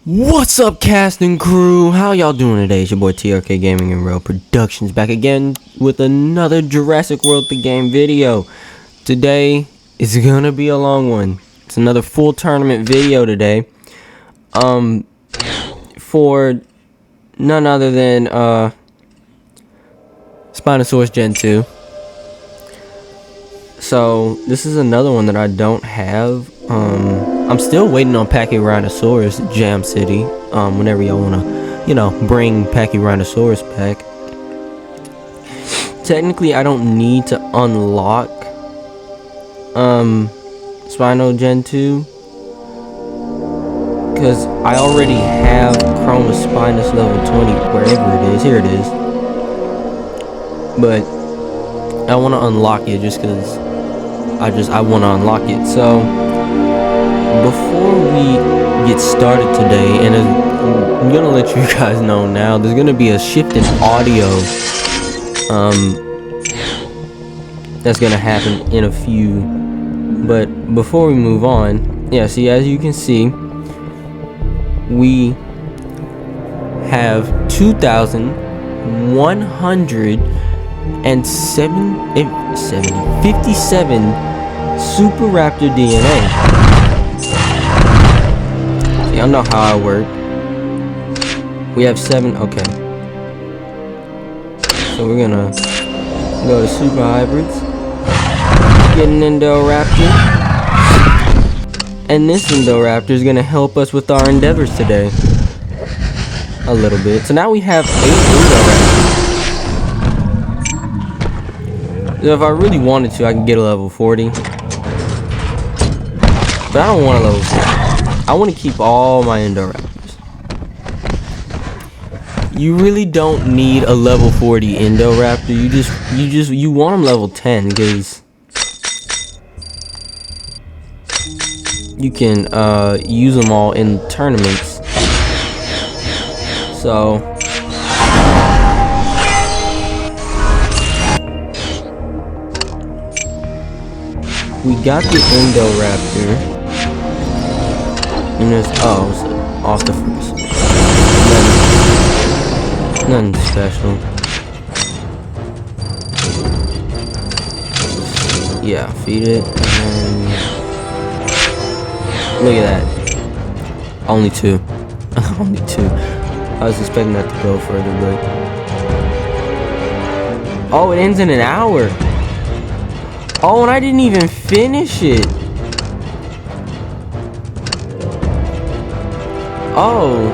What's up, cast and crew? How y'all doing today? It's your boy TRKGaming&RailProductions back again with another Jurassic World the Game video. Today is gonna be a long one. It's another full tournament video today. For none other than Spinosarus Gen 2. So this is another one that I don't have. I'm still waiting on Pachyrhinosaurus Jam City. Whenever y'all wanna, bring Pachyrhinosaurus back. Technically, I don't need to unlock Spino Gen 2 because I already have Chromospinus level 20 wherever it is. Here it is. But I want to unlock it just because I want to unlock it. So before we get started today, and I'm gonna let you guys know now, there's gonna be a shift in audio that's gonna happen in a few. But before we move on, yeah, see, as you can see, we have 2,157 Super Raptor DNA. Y'all know how I work. We have 7. Okay. So we're gonna go to Super Hybrids. Get an Indoraptor. And this Indoraptor is gonna help us with our endeavors today. A little bit. So now we have 8 Indoraptors. So if I really wanted to, I can get a level 40. But I don't want a level 40. I want to keep all my Indoraptors. You really don't need a level 40 Indoraptor. You want them level 10 because you can use them all in tournaments. So we got the Indoraptor. And there's off the first. Nothing special. Yeah, feed it. And look at that. Only 2. Only 2. I was expecting that to go further, but oh, it ends in an hour. Oh, and I didn't even finish it. Oh.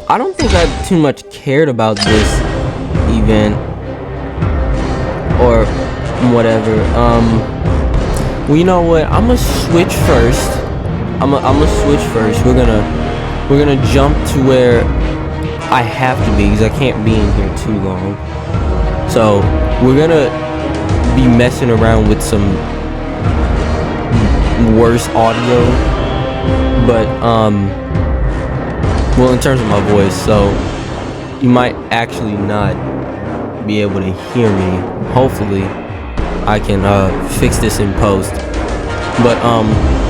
I don't think I too much cared about this event or whatever. Well, you know what? I'm gonna switch first. I'm gonna switch first. We're gonna jump to where I have to be because I can't be in here too long. So we're gonna be messing around with some worse audio, but well, in terms of my voice, so you might actually not be able to hear me. Hopefully I can fix this in post, but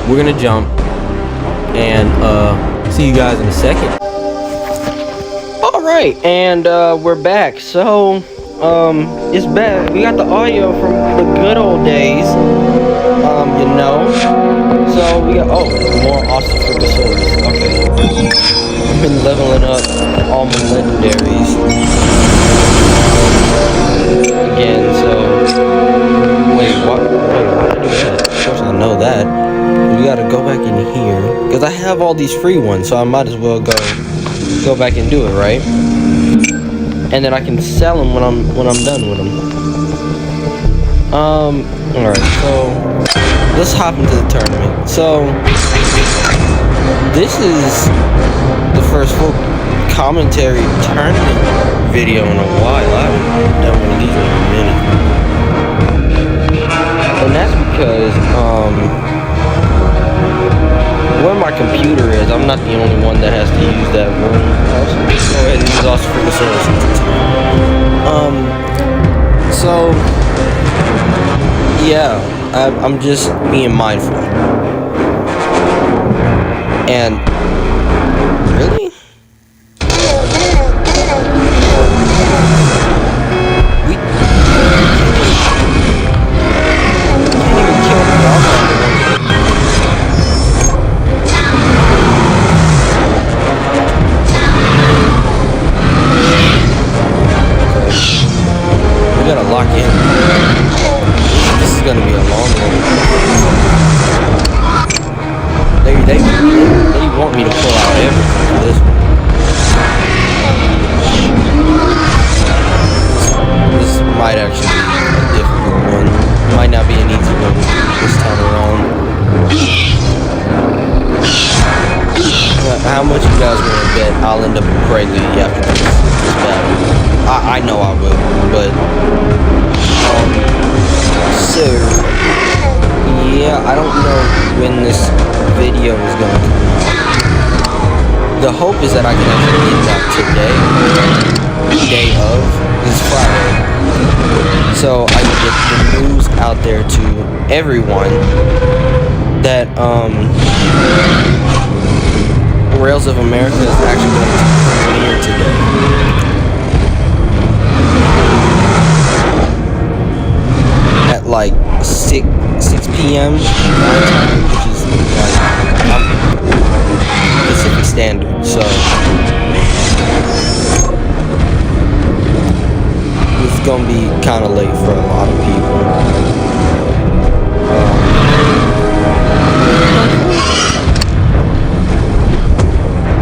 we're gonna jump and see you guys in a second. All right, and we're back. So it's back. We got the audio from the good old days. So we got more Spinosarus. Okay. I've been leveling up all my legendaries again. So wait, why did I do that? Of course I know that. We gotta go back in here because I have all these free ones, so I might as well go back and do it, right? And then I can sell them when I'm done with them. Alright, so let's hop into the tournament. So this is the first full commentary tournament video in a while. I haven't done one of these in a minute. And that's because where my computer is, I'm not the only one that has to use that one. Also, go ahead and use Spinosarus. So yeah, I'm just being mindful. And really? We can't even kill the dog. We gotta lock in. This is gonna be a long one. They want me to pull out everything for this one. This might actually be a difficult one. Might not be an easy one this time around. How much you guys gonna bet I'll end up in Prelude after this battle? I know I will, but so yeah, I don't know when this video is gonna come out. The hope is that I can actually get it out today, day of this Friday, so I can get the news out there to everyone that Rails of America is actually going to premiere today. At like 6 p.m. my time, which is like Pacific Standard, so it's gonna be kind of late for a lot of people.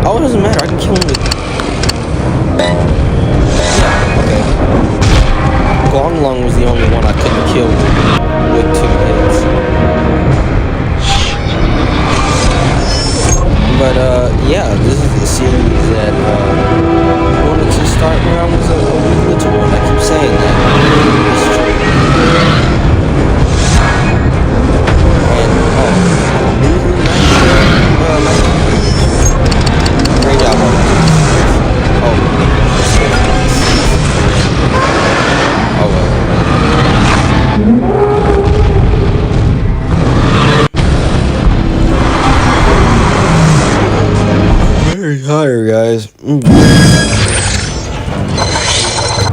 Oh, it doesn't matter. I can kill him with. Yeah, okay. Guanglong was the only one I couldn't kill with 2 hits. But yeah, this is the series that I wanted to start when I was a wee little one. I keep saying that. It's true. And great job on that. Oh well. Very tired, guys.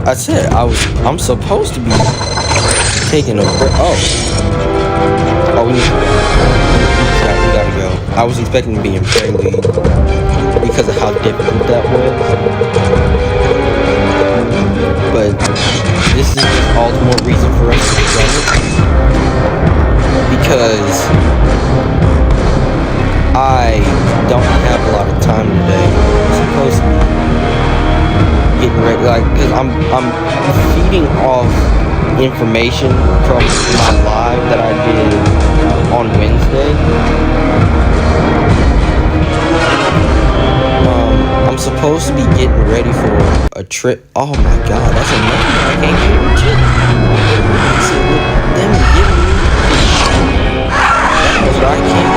I said I'm supposed to be taking a break. Oh, we gotta go. I was expecting to be in Prelude because of how difficult that was, but this is just all the more reason for us to run it, because I don't have a lot of time today. I'm supposed to be getting ready, like, because I'm feeding off information from my live that I did on Wednesday. I'm supposed to be getting ready for a trip. Oh my god, that's another one I can't get with it. See, with them giving me that was what I can't.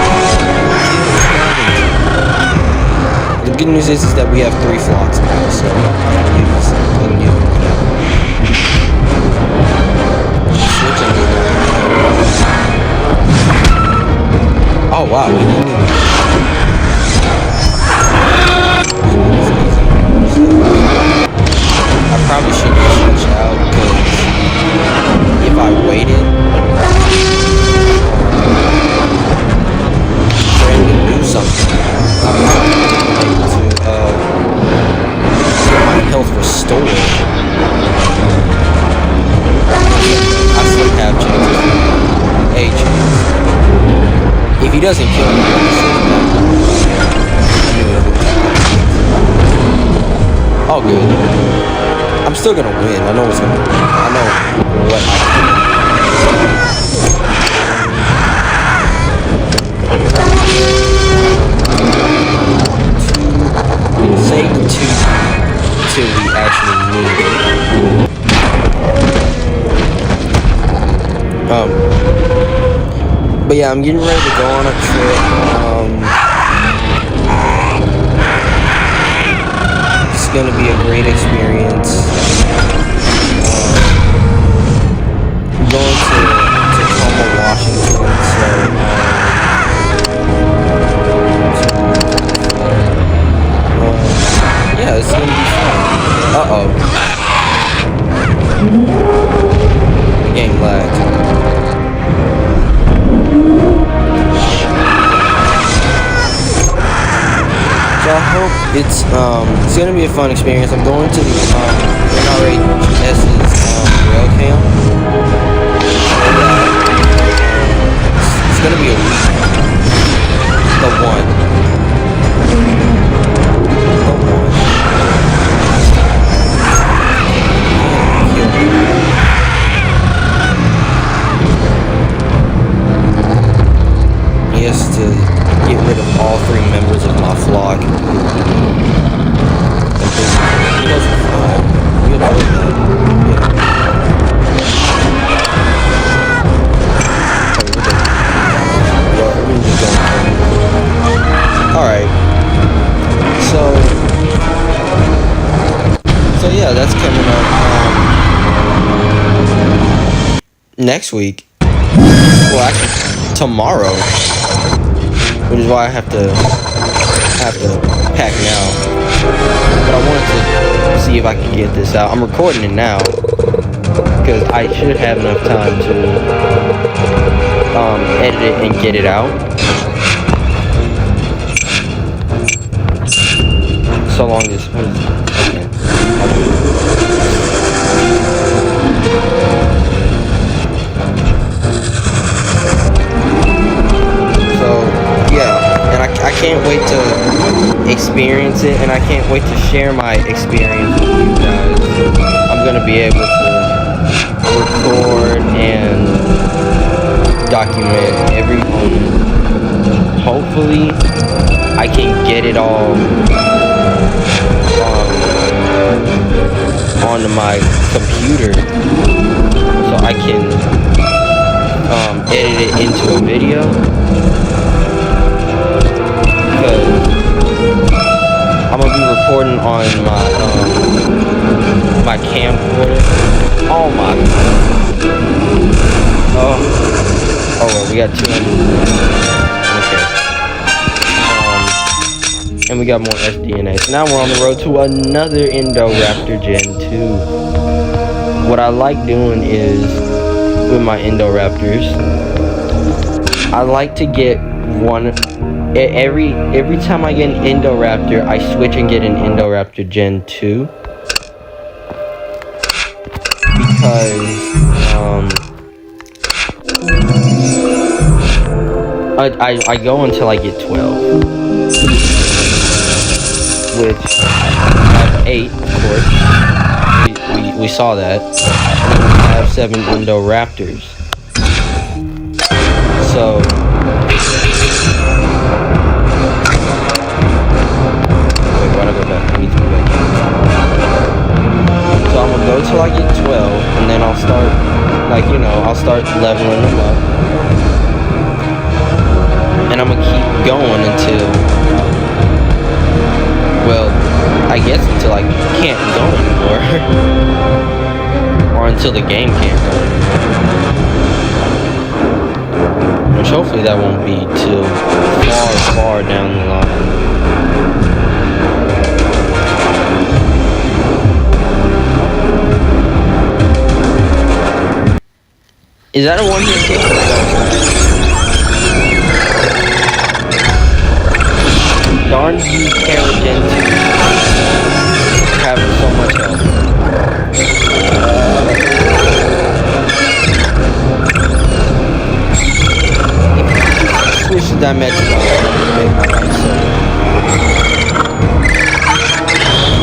The good news is that we have 3 slots now, so I can use them now. Switching it. Oh wow, we didn't even. I probably shouldn't have switched out, because if I waited for him to do something, I would be able to get my health restored. I still have chances. A chance. If he doesn't kill me, all good. I'm still gonna win. I know what's gonna. I know what I can do. Save the 2 till we actually need it. But yeah, I'm getting ready to go on a trip. It's gonna be a great experience. I'm going to Tacoma, Washington. hope it's gonna be a fun experience. I'm going to the NRA's rail camp. It's gonna be a week. The one. He has to get rid of all 3 members of my flock. He doesn't fly. We avoid that. Alright. So yeah, that's coming up next week. Well, actually, tomorrow. Which is why I have to pack now. But I wanted to see if I could get this out. I'm recording it now because I should have enough time to edit it and get it out. So long as okay. I can't wait to experience it, and I can't wait to share my experience with you guys. I'm gonna be able to record and document every moment. Hopefully, I can get it all onto my computer, so I can edit it into a video. I'm gonna be recording on my camcorder. Oh my god. Oh well, we got 200. Okay. And we got more SDNA. So now we're on the road to another Indoraptor Gen 2. What I like doing is with my Indoraptors, I like to get one. Every time I get an Indoraptor, I switch and get an Indoraptor Gen 2. Because, I go until I get 12. Which, I have 8, of course. We saw that. And then we have 7 Indoraptors. So... So I'm gonna go till I get 12, and then I'll start, I'll start leveling them up. And I'm gonna keep going until, well, I guess until I can't go anymore. Or until the game can't go anymore. Which hopefully that won't be till far down the line. Is that a one-hit kill? Darn you, Carrigan, having so much health. Switch the dimension to make my life so.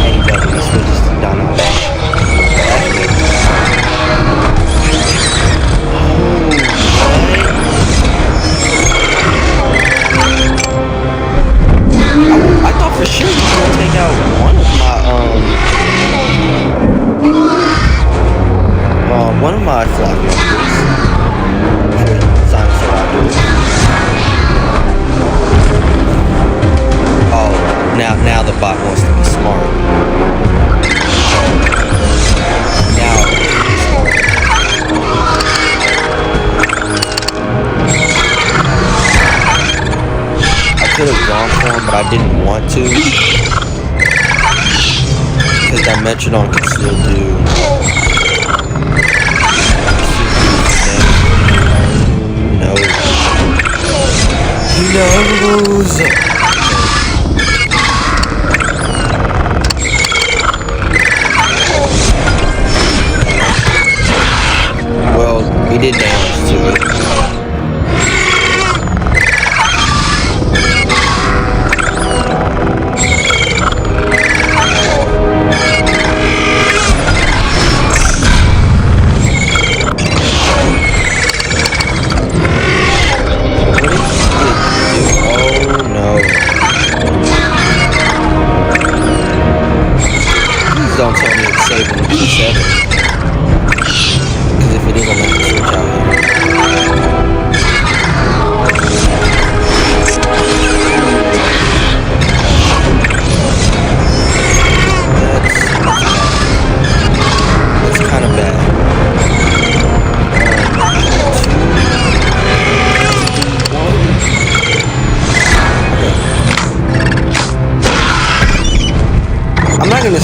And he doesn't, he switches to dynamite. For sure, he's gonna take out one of my flock members. Oh, now the bot wants to be smart. Now I could have gone for him, but I didn't want to. Because Dimensional can still do. He knows.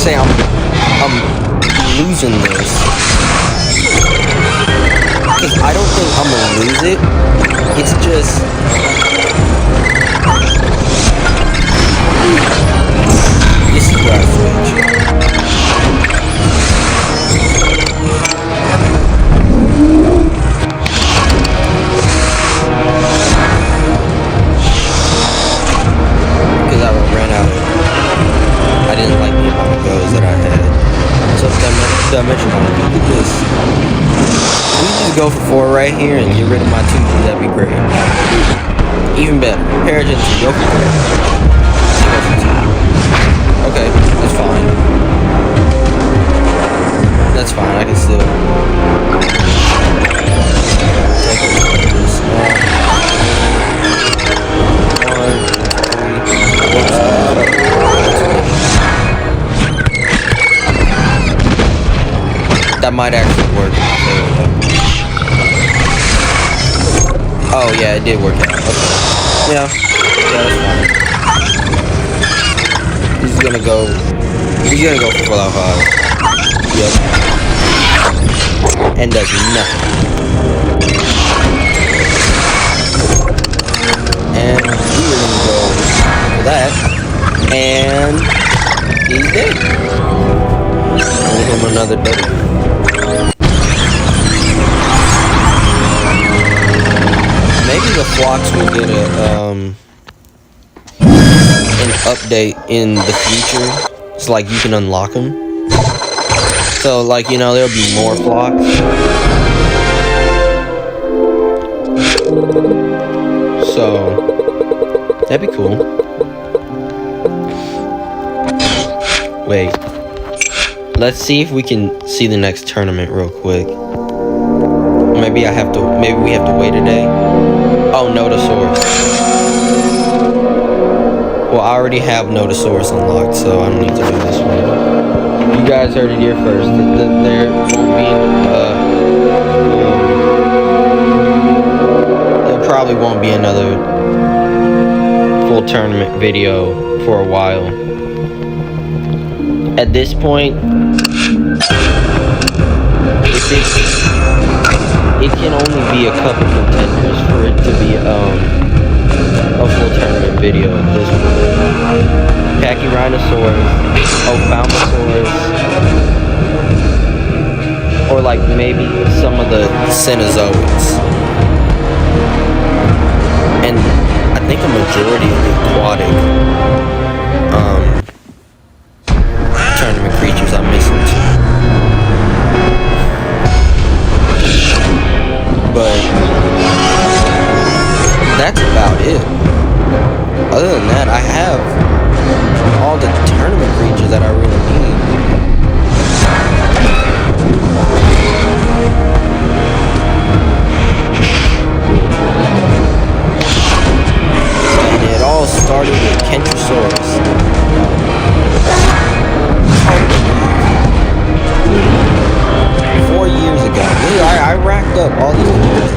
say I'm losing this. Because I don't think I'm gonna lose it. It's just... This is where I switch. Because I ran out. I didn't like the amount of goes that I had. So dimensional. Look at this. We just go for 4 right here and get rid of my 2G. That'd be great. Even better. Paragens, go for 3. Go for 2. Okay, that's fine. That's fine. I can still take a look at this. 1, 2, 3. That might actually work. Oh yeah, it did work out. Okay. Yeah, that's fine. He's gonna go for full out 5. Yep. And does nothing. And we're gonna go for that. And he's dead. Give him another day. Maybe the flocks will get an update in the future. It's like you can unlock them. So like, you know, there'll be more flocks. So that'd be cool. Wait. Let's see if we can see the next tournament real quick. Maybe we have to wait a day. Oh, Notosaurus. Well, I already have Notosaurus unlocked, so I don't need to do this one. You guys heard it here first. There won't be there probably won't be another full tournament video for a while. At this point, it can only be a couple contenders for it to be a full tournament video at this point. Pachyrhinosaurus, Ophthalmosaurus, or like maybe some of the Cenozoids. And I think a majority of the aquatic tournament creatures I'm missing too. But that's about it. Other than that, I have all the tournament creatures that I really need. And it all started with Kentrosaurus. 4 years ago. I racked up all these years.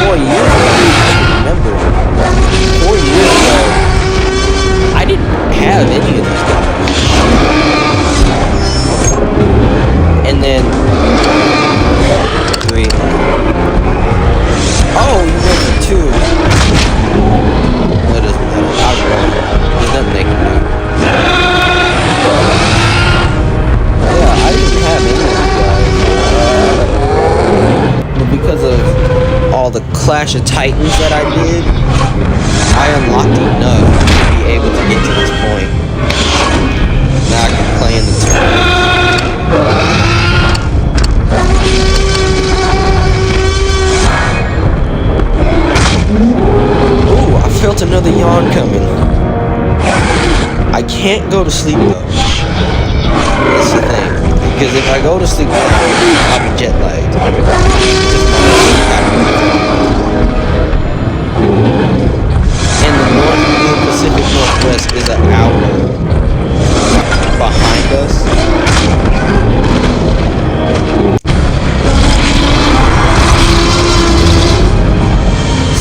4 years ago. I remember. 4 years ago. I didn't have any of these guys. And then 3. Oh, you went for 2. Well, it doesn't matter. I won. There's nothing they can do. Yeah, I didn't have any of these guys. But because of all the Clash of Titans that I did, I unlocked enough to be able to get to this point. Now I can play in the tournament. Ooh, I felt another yawn coming. I can't go to sleep though. That's the thing. Because if I go to sleep, I'll be jet lagged. And the Pacific Northwest is an hour behind us.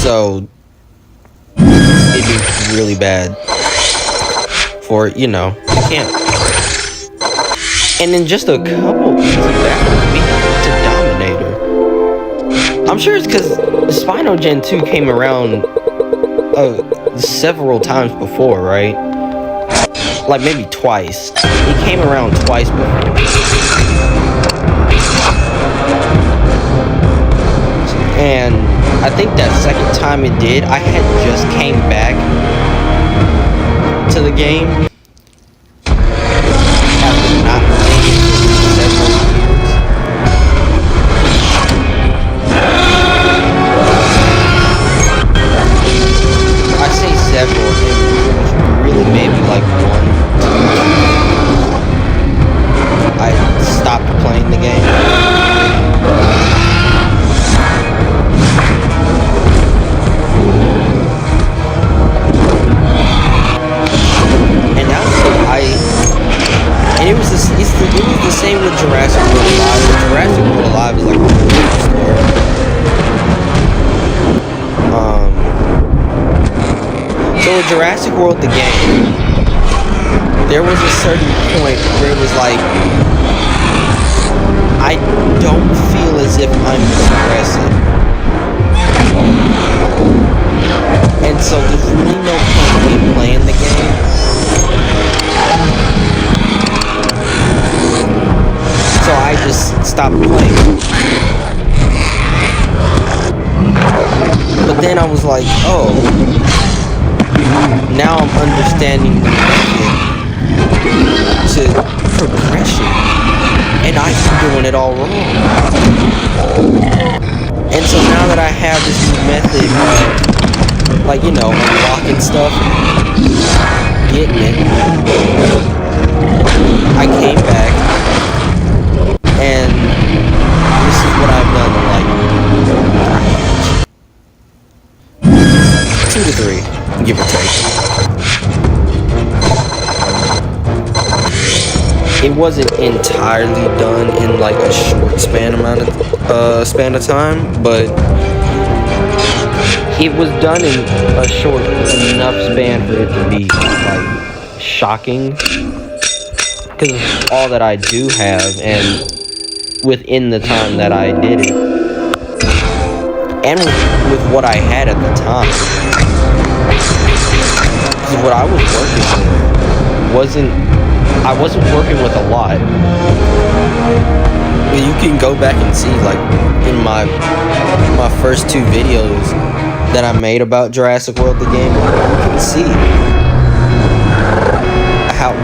So it'd be really bad for, you know, you can't. And in just a couple easy battles, we beat the Dominator. I'm sure it's because Spino Gen 2 came around several times before, right? Like maybe twice. It came around twice before. And I think that second time it did, I had just came back to the game after not playing it for several years. I say several, it was really maybe like 1. I stopped playing the game. And it was the same with Jurassic World Alive. Jurassic World Alive is like a good story. So with Jurassic World the game, there was a certain point where it was like, I don't feel as if I'm progressing. And so there's really no point in me playing the game. So I just stopped playing. But then I was like, oh, now I'm understanding the method to progression. And I've been doing it all wrong. And so now that I have this new method of, like, you know, unlocking stuff, getting it, I came back. And this is what I've done in like 2 to 3, give or take. It wasn't entirely done in like a short span of time, but it was done in a short enough span for it to be like shocking. Because of all that I do have, and within the time that I did it, and with what I had at the time. Because what I was working with I wasn't working with a lot. You can go back and see, like, in my first 2 videos that I made about Jurassic World the game, you can see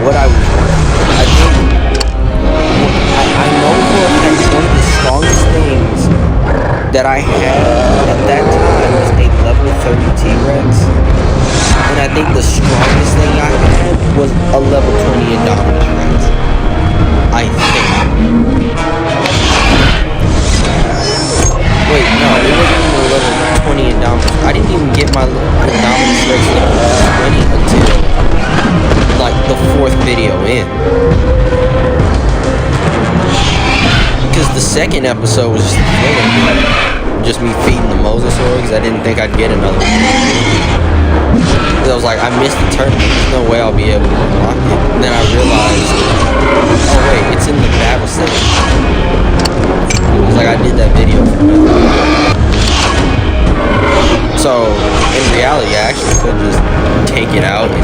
what I was working with. I know for a fact one of the strongest things that I had at that time was a level 30 T-Rex. And I think the strongest thing I had was a level 20 Indominus Rex. I think. Wait, no, it wasn't even a level 20 Indominus. I didn't even get my Indominus Rex level 20 until like the 4th video in. Because the second episode was just me feeding the Mosasaur, because I didn't think I'd get another one. Because I was like, I missed the tournament, there's no way I'll be able to unlock it. And then I realized, oh wait, it's in the battle stage. It was like I did that video for nothing. So, in reality, I actually could just take it out and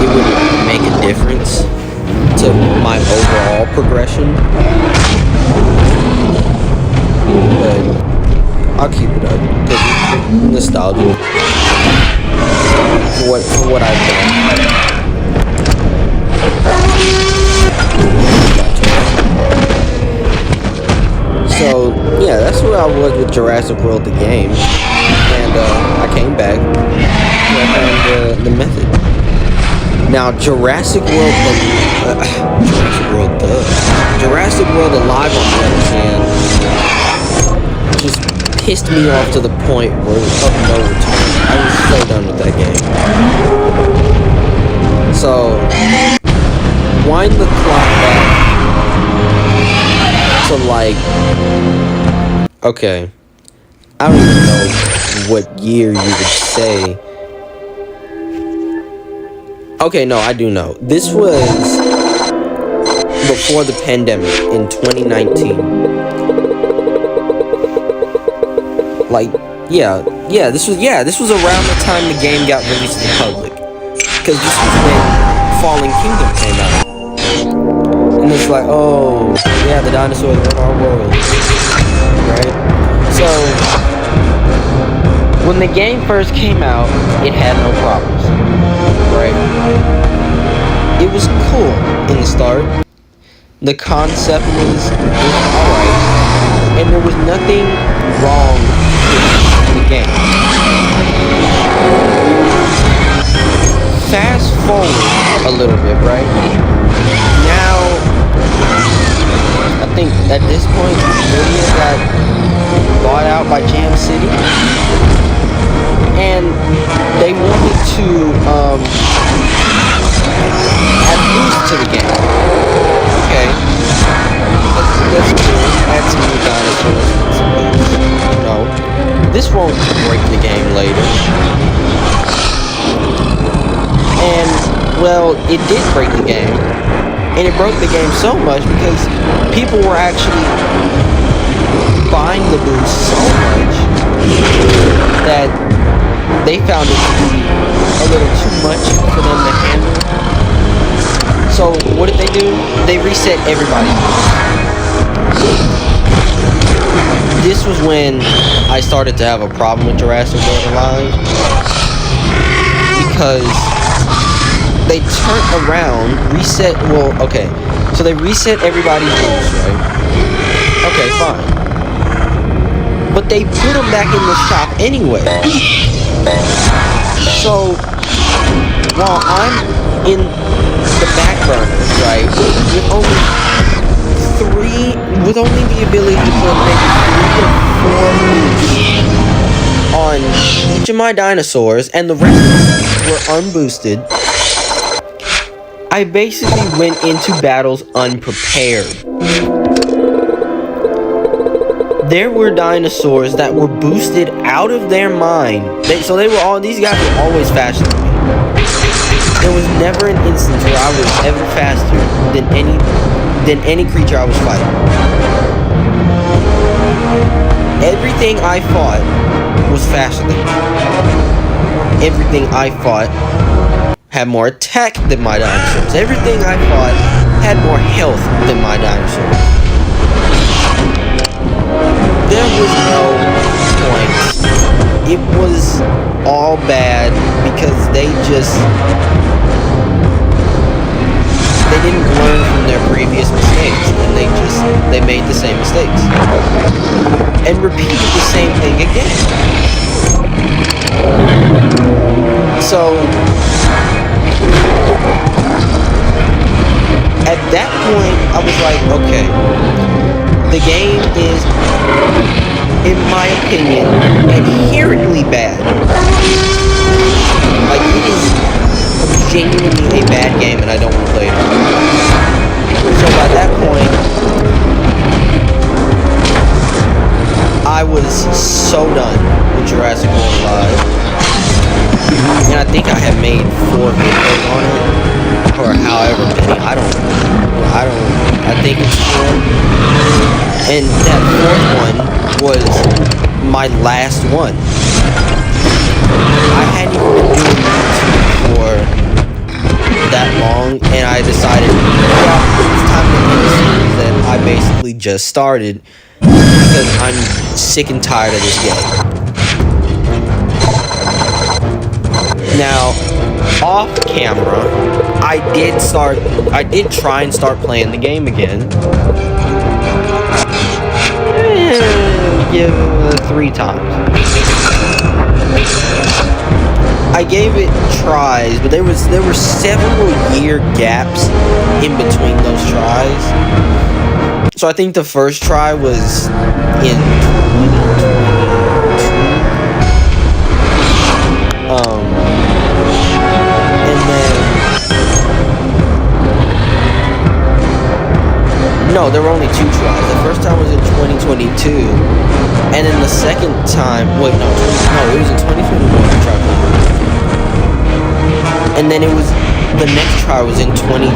it wouldn't make a difference to my overall progression. But I'll keep it up because it's nostalgia for what I've done. So yeah, that's where I was with Jurassic World the game, and I came back and I found the method. Now Jurassic World Alive, on the other hand, just pissed me off to the point where of no return. I was so done with that game. So wind the clock back to like, okay, I don't even know what year you would say Okay, no, I do know. This was before the pandemic in 2019. Like, this was around the time the game got released to the public. Because this was when Fallen Kingdom came out. And it's like, oh, yeah, the dinosaurs are in our world. Right? So, when the game first came out, it had no problems. Right? It was cool in the start. The concept was alright. And there was nothing wrong with the game. Fast forward a little bit, right? Now, I think at this point, Media got bought out by Jam City. And they wanted to add boost to the game. Okay. That's cool. Add some new dinosaurs and some boost. No. This won't break the game later. And, well, it did break the game. And it broke the game so much because people were actually buying the boost so much that they found it to be a little too much for them to handle. So what did they do? They reset everybody. This was when I started to have a problem with Jurassic World Alive, because they turned around, reset, so they reset everybody's boost, right? Okay, fine. But they put them back in the shop anyway. So, while I'm in the back burner, right, with only the ability to put maybe 3 or 4 boosts on each of my dinosaurs, and the rest were unboosted, I basically went into battles unprepared. There were dinosaurs that were boosted out of their mind. These guys were always faster than me. There was never an instance where I was ever faster than any creature I was fighting. Everything I fought was faster than me. Everything I fought had more attack than my dinosaurs. Everything I fought had more health than my dinosaurs. There was no point. It was all bad because they didn't learn from their previous mistakes, and they made the same mistakes and repeated the same thing again. So at that point I was like, okay, the game is, in my opinion, inherently bad. Like, it is genuinely a bad game, and I don't want to play it anymore. So by that point, I was so done with Jurassic World Alive. And I think I have made 4 videos on it, or however many. I think it's 4. And that 4th one was my last one. I hadn't even been doing YouTube for that long, and I decided, it's time to end the series that I basically just started, because I'm sick and tired of this game. Now, off camera, I did try and start playing the game again. Give it 3 times. I gave it tries, but there were several year gaps in between those tries. So I think the first try was in 2022. And then no, there were only 2 tries. The first time was in 2022. And then the second time, it was in 2021 I tried playing. And then it was the next try was in 22.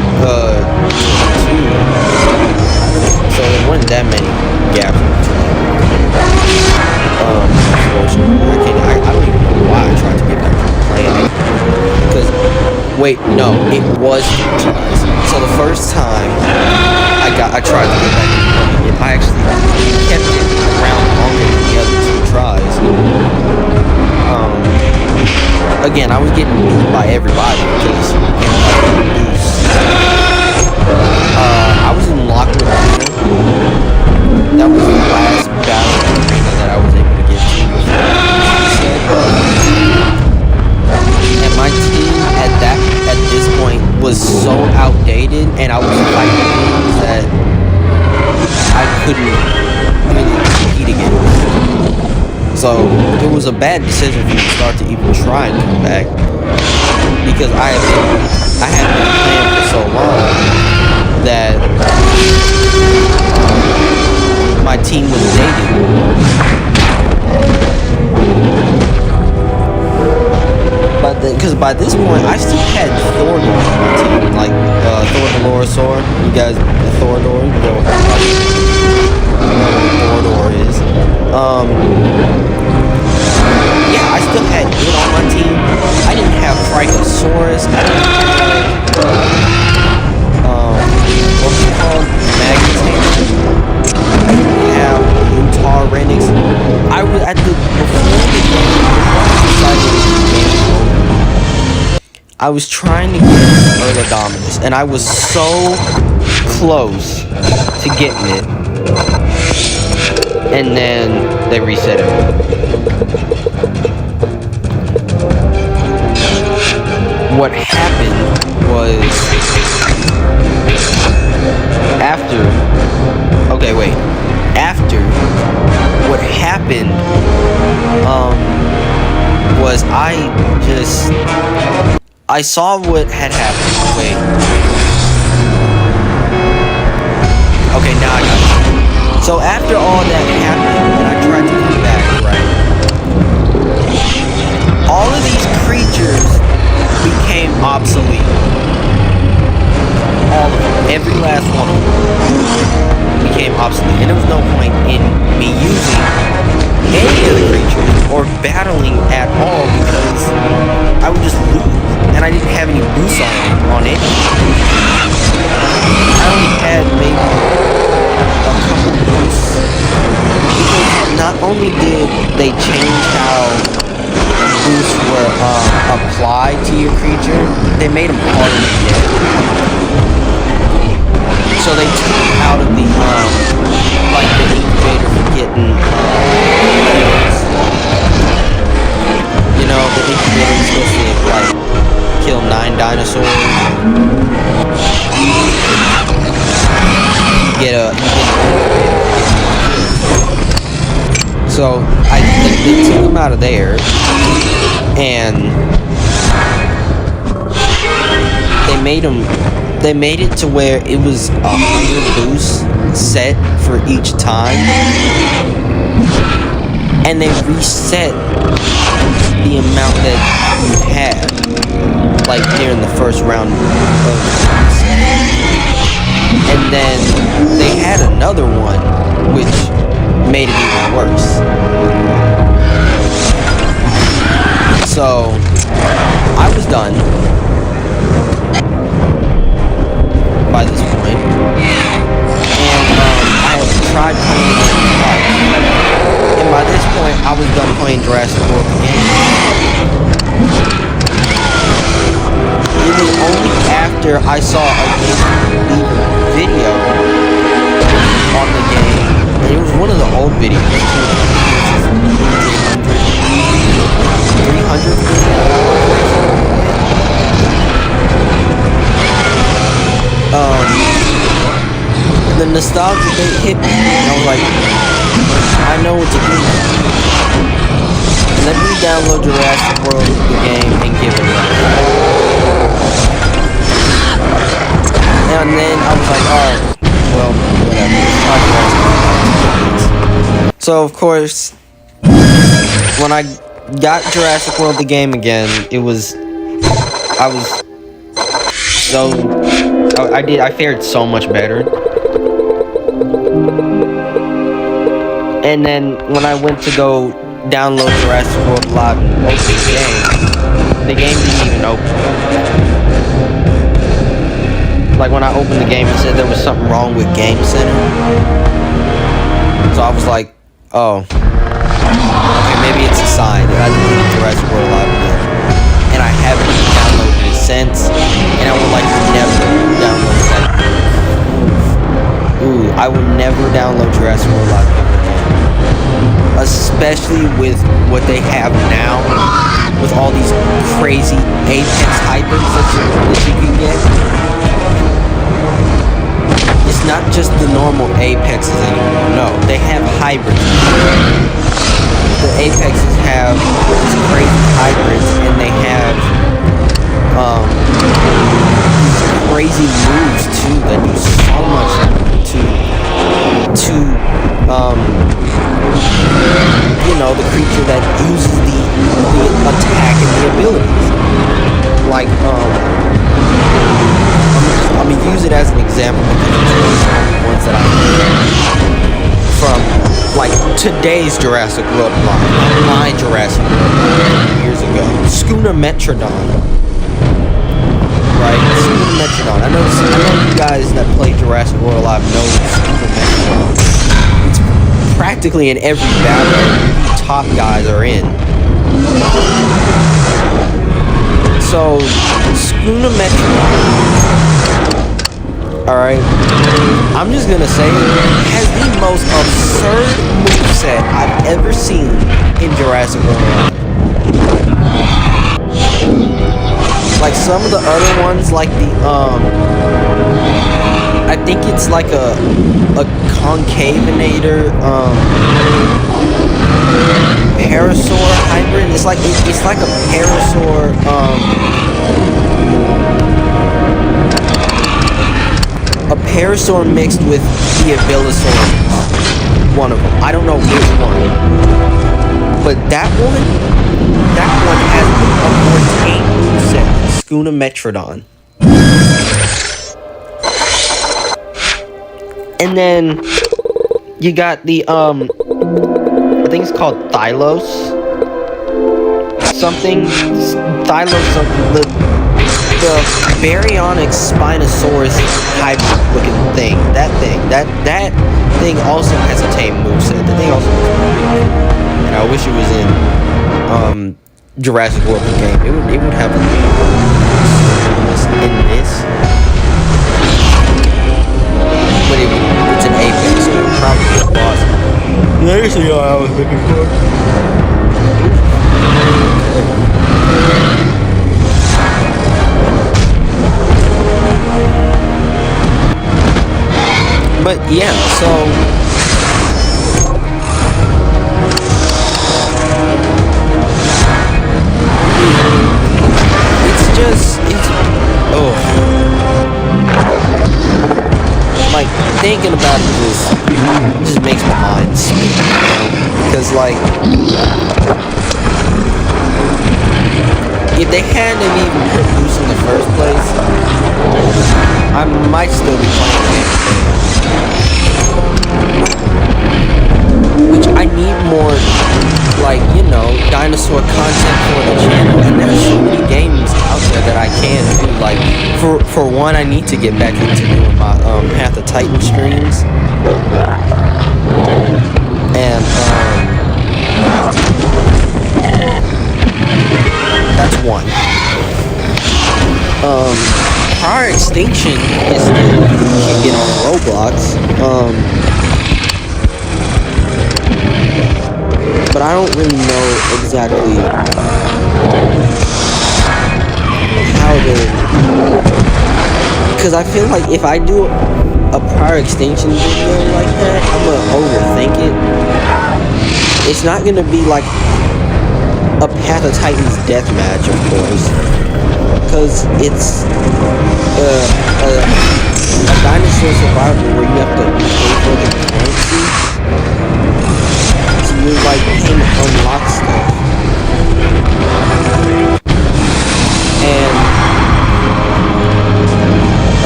So there weren't that many gaps between. I don't even know why I tried to get back to playing it. Because, wait, no, it was 2 tries. So the first time I tried to get back to playing it, I actually kept it around longer than the other 2 tries. Again, I was getting beat by everybody because I was in locked arena. That was the last battle arena that I was able to get to. And my team at this point was so outdated, and I was fighting things that I couldn't really compete against. So it was a bad decision for me to start to even try and come back, because I had been playing for so long that my team was dated. Because by this point I still had Thor on my team, like Thor. You guys, Thor, you know what Thor is. Yeah, I still had it on my team. I didn't have Spinosarus. I didn't have what's it called? Magnetic. I didn't have Utah Renix. I was at the before the game decided the game was over. I was trying to get Early Dominus, and I was so close to getting it. And then they reset it. What happened was what happened was I saw what had happened. Wait. Okay, now I got it. So after all that happened, and I tried to come back, right? All of these creatures became obsolete. All of them. Every last one of them became obsolete. And there was no point in me using any of the creatures or battling at all, because I would just lose. And I didn't have any boosts on it. I only had maybe a couple boosts. Because not only did they change how boosts were applied to your creature, they made them harder to get. So they took out of the like the incubator for getting kills. You know, the incubator was supposed to like kill 9 dinosaurs. You get an incubator. So they took them out of there, and they made it to where it was 100 boosts set for each time, and they reset the amount that you had, like during the first round of boosts. And then they had another one which made it even worse. So I was done by this point, and I had tried playing it twice. And by this point, I was done playing Jurassic World the game. It was only after I saw a game video on the game, and it was one of the old videos too. 300. The nostalgia they hit me, and I was like, I know what to do now. Let me download Jurassic World the game and give it a try. And then I was like, alright, well, whatever. So of course, when I got Jurassic World the game again, I was I fared so much better. And then when I went to go download Jurassic World Live and open the game didn't even open. Like when I opened the game, it said there was something wrong with Game Center. So I was like, oh, okay, maybe it's a sign that I deleted Jurassic World Live again. And I haven't downloaded it since, and I would like to never download that. Ooh, I would never download Jurassic World Live again. Especially with what they have now, with all these crazy Apex hybrids that you can get. It's not just the normal Apexes anymore, no, they have hybrids. The Apexes have these crazy hybrids, and they have these crazy moves too that do so much to you know, the creature that uses the attack and the abilities. Like I'm gonna use it as an example because it's one of the ones that I from like today's Jurassic World block, my Jurassic World years ago. Spinosarus. Right? Spinosarus. I know you guys that play Jurassic World Live know Spinosarus. It's practically in every battle the top guys are in. So Spinosarus, alright, I'm just gonna say, has the most absurd moveset I've ever seen in Jurassic World. Like some of the other ones, like the I think it's like a concavinator parasaur hybrid. It's like a parasaur mixed with the Avilosaurus. One of them. I don't know which one. But that one has a more tame moveset, Spinosarus. And then you got the I think it's called Thylos something. Thylos something. The baryonic Spinosaurus hybrid looking thing. That thing also has a tame moveset. The thing also, and I wish it was in Jurassic World game. It would have a in this. But it's an Apex, so it would probably be a boss. There's the guy I was looking for. But yeah, so like thinking about it just makes my mind spin, you know? Because like if they hadn't even put loose in the first place, I might still be playing it. Which I need more, like, you know, dinosaur content for the channel, and there's so many games out there that I can do. Like, for one, I need to get back into doing my Path of Titan streams, and that's one. Prior Extinction is still kicking on Roblox. But I don't really know exactly how to, because I feel like if I do a Prior Extinction video like that, I'm gonna overthink it. It's not gonna be like a Path of Titans deathmatch, of course, because it's a dinosaur survival where you have to pay for the currency. You like can unlock stuff, and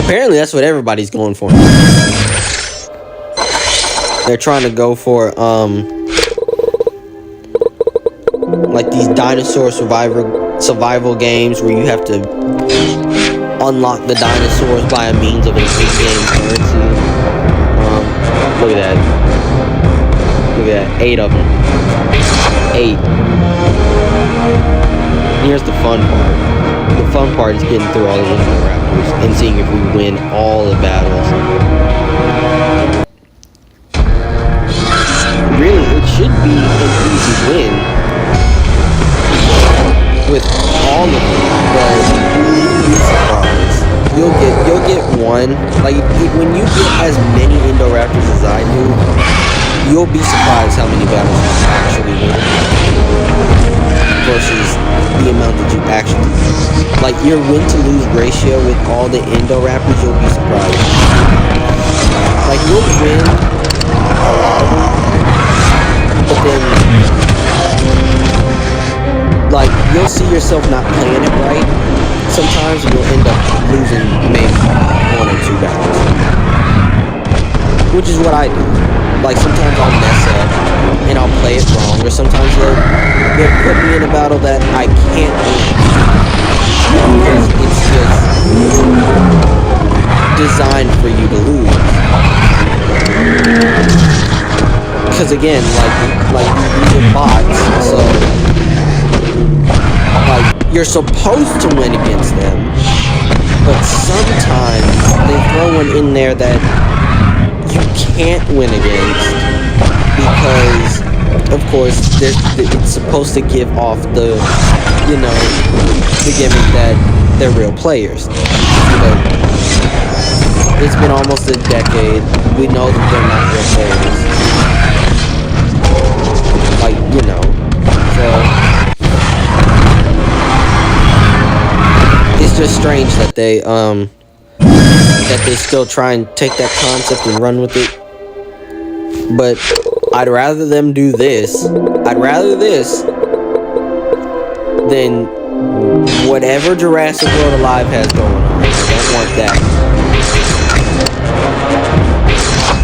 Apparently that's what everybody's going for. They're trying to go for like these dinosaur survival games where you have to unlock the dinosaurs by a means of an in-game currency. Look at that. Look at that. 8 of them. 8. Here's the fun part. The fun part is getting through all the Indoraptors and seeing if we win all the battles. Really, it should be an easy win with all of them, but you'll get one. Like when you get as many Indoraptors as I do, you'll be surprised how many battles you actually win versus the amount that you actually lose. Like your win to lose ratio with all the Indoraptors, you'll be surprised. Like you'll win a lot of them, but then like you'll see yourself not playing it right sometimes, and you'll end up losing maybe 1 or 2 battles, which is what I do. Like sometimes I'll mess up and I'll play it wrong, or sometimes they'll put me in a battle that I can't win because it's just designed for you to lose. Because again, like these are bots, so like you're supposed to win against them, but sometimes they throw one in there that you can't win against because, of course, it's supposed to give off the, you know, the gimmick that they're real players. But it's been almost a decade. We know that they're not real players. Like, you know, so it's just strange that they still try and take that concept and run with it. But I'd rather them do this. I'd rather this than whatever Jurassic World Alive has going on. I don't want that.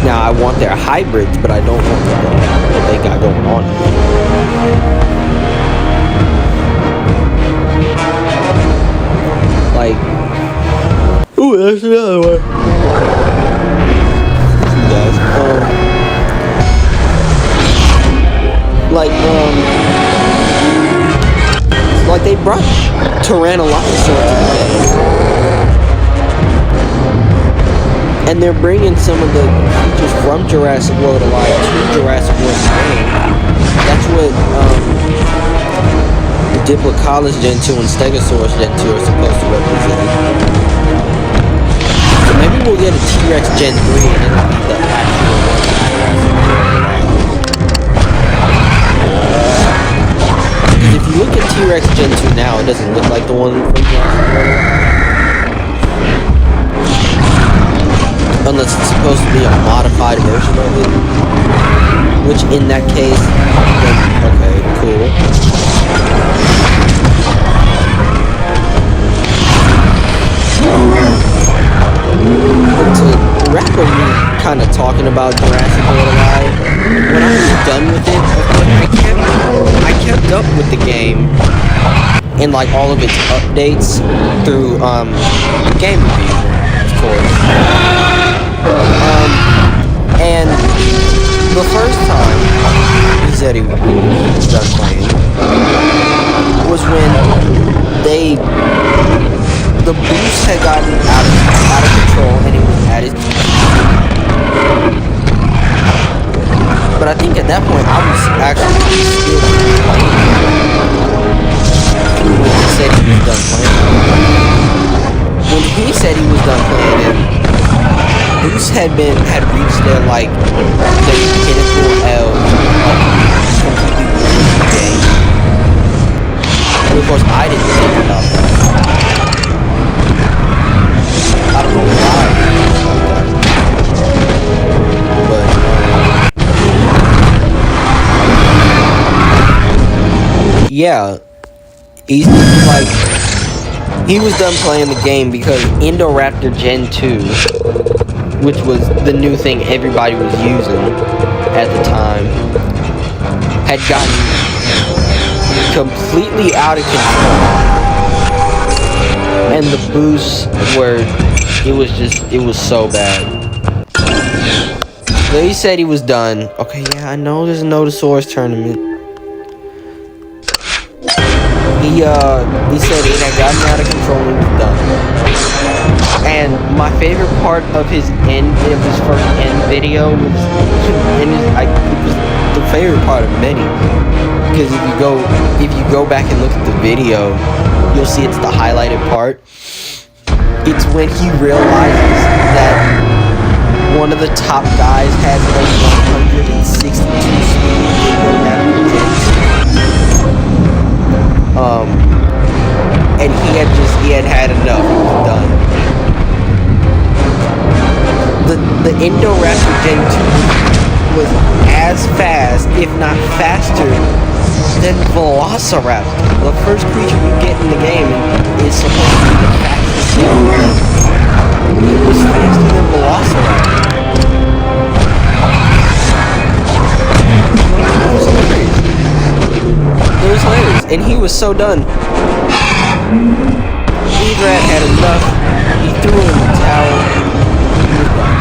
Now I want their hybrids, but I don't want what they got going on. Like, ooh, that's another one. Guys, like they brought Tyrannosaurus to the game, and they're bringing some of the features from Jurassic World Alive to Jurassic World game. That's what Diplodocus Gen 2 and Stegosaurus Gen 2 are supposed to represent. So maybe we'll get a T-Rex Gen 3 and it'll be the actual one. Because if you look at T-Rex Gen 2 now, it doesn't look like the one from Jurassic World. Unless it's supposed to be a modified version of it. Which in that case, then, okay, cool. But to wrap up me kind of talking about Jurassic World Alive, when I was done with it, I kept up with the game and like all of its updates through game review, of course. And the first time he said he was done playing was when the boost had gotten out of control and it was at its peak. But I think at that point I was actually still playing when he said he was done playing. When he said he was done playing it, boost had reached their like the pinnacle of completely winning the game. And of course I didn't think about that. I don't know why. But yeah, he's like He was done playing the game because Indoraptor Gen 2, which was the new thing everybody was using at the time, had gotten completely out of control. And the boosts were, it was so bad. So he said he was done. Okay, yeah, I know there's a Notosaurus tournament. He said it had gotten out of control and was done. And my favorite part of his first end video was, it was the favorite part of many. Because if you go back and look at the video, you'll see it's the highlighted part. It's when he realizes that one of the top guys has like 162 speed. And he had enough. He was done. The Indoraptor Gen 2 was as fast, if not faster, than Velociraptor. The first creature you get in the game is supposed to be the fastest thing. It was faster than Velociraptor. It was hilarious, and he was so done. Evrat had enough. He threw in the towel. He was done.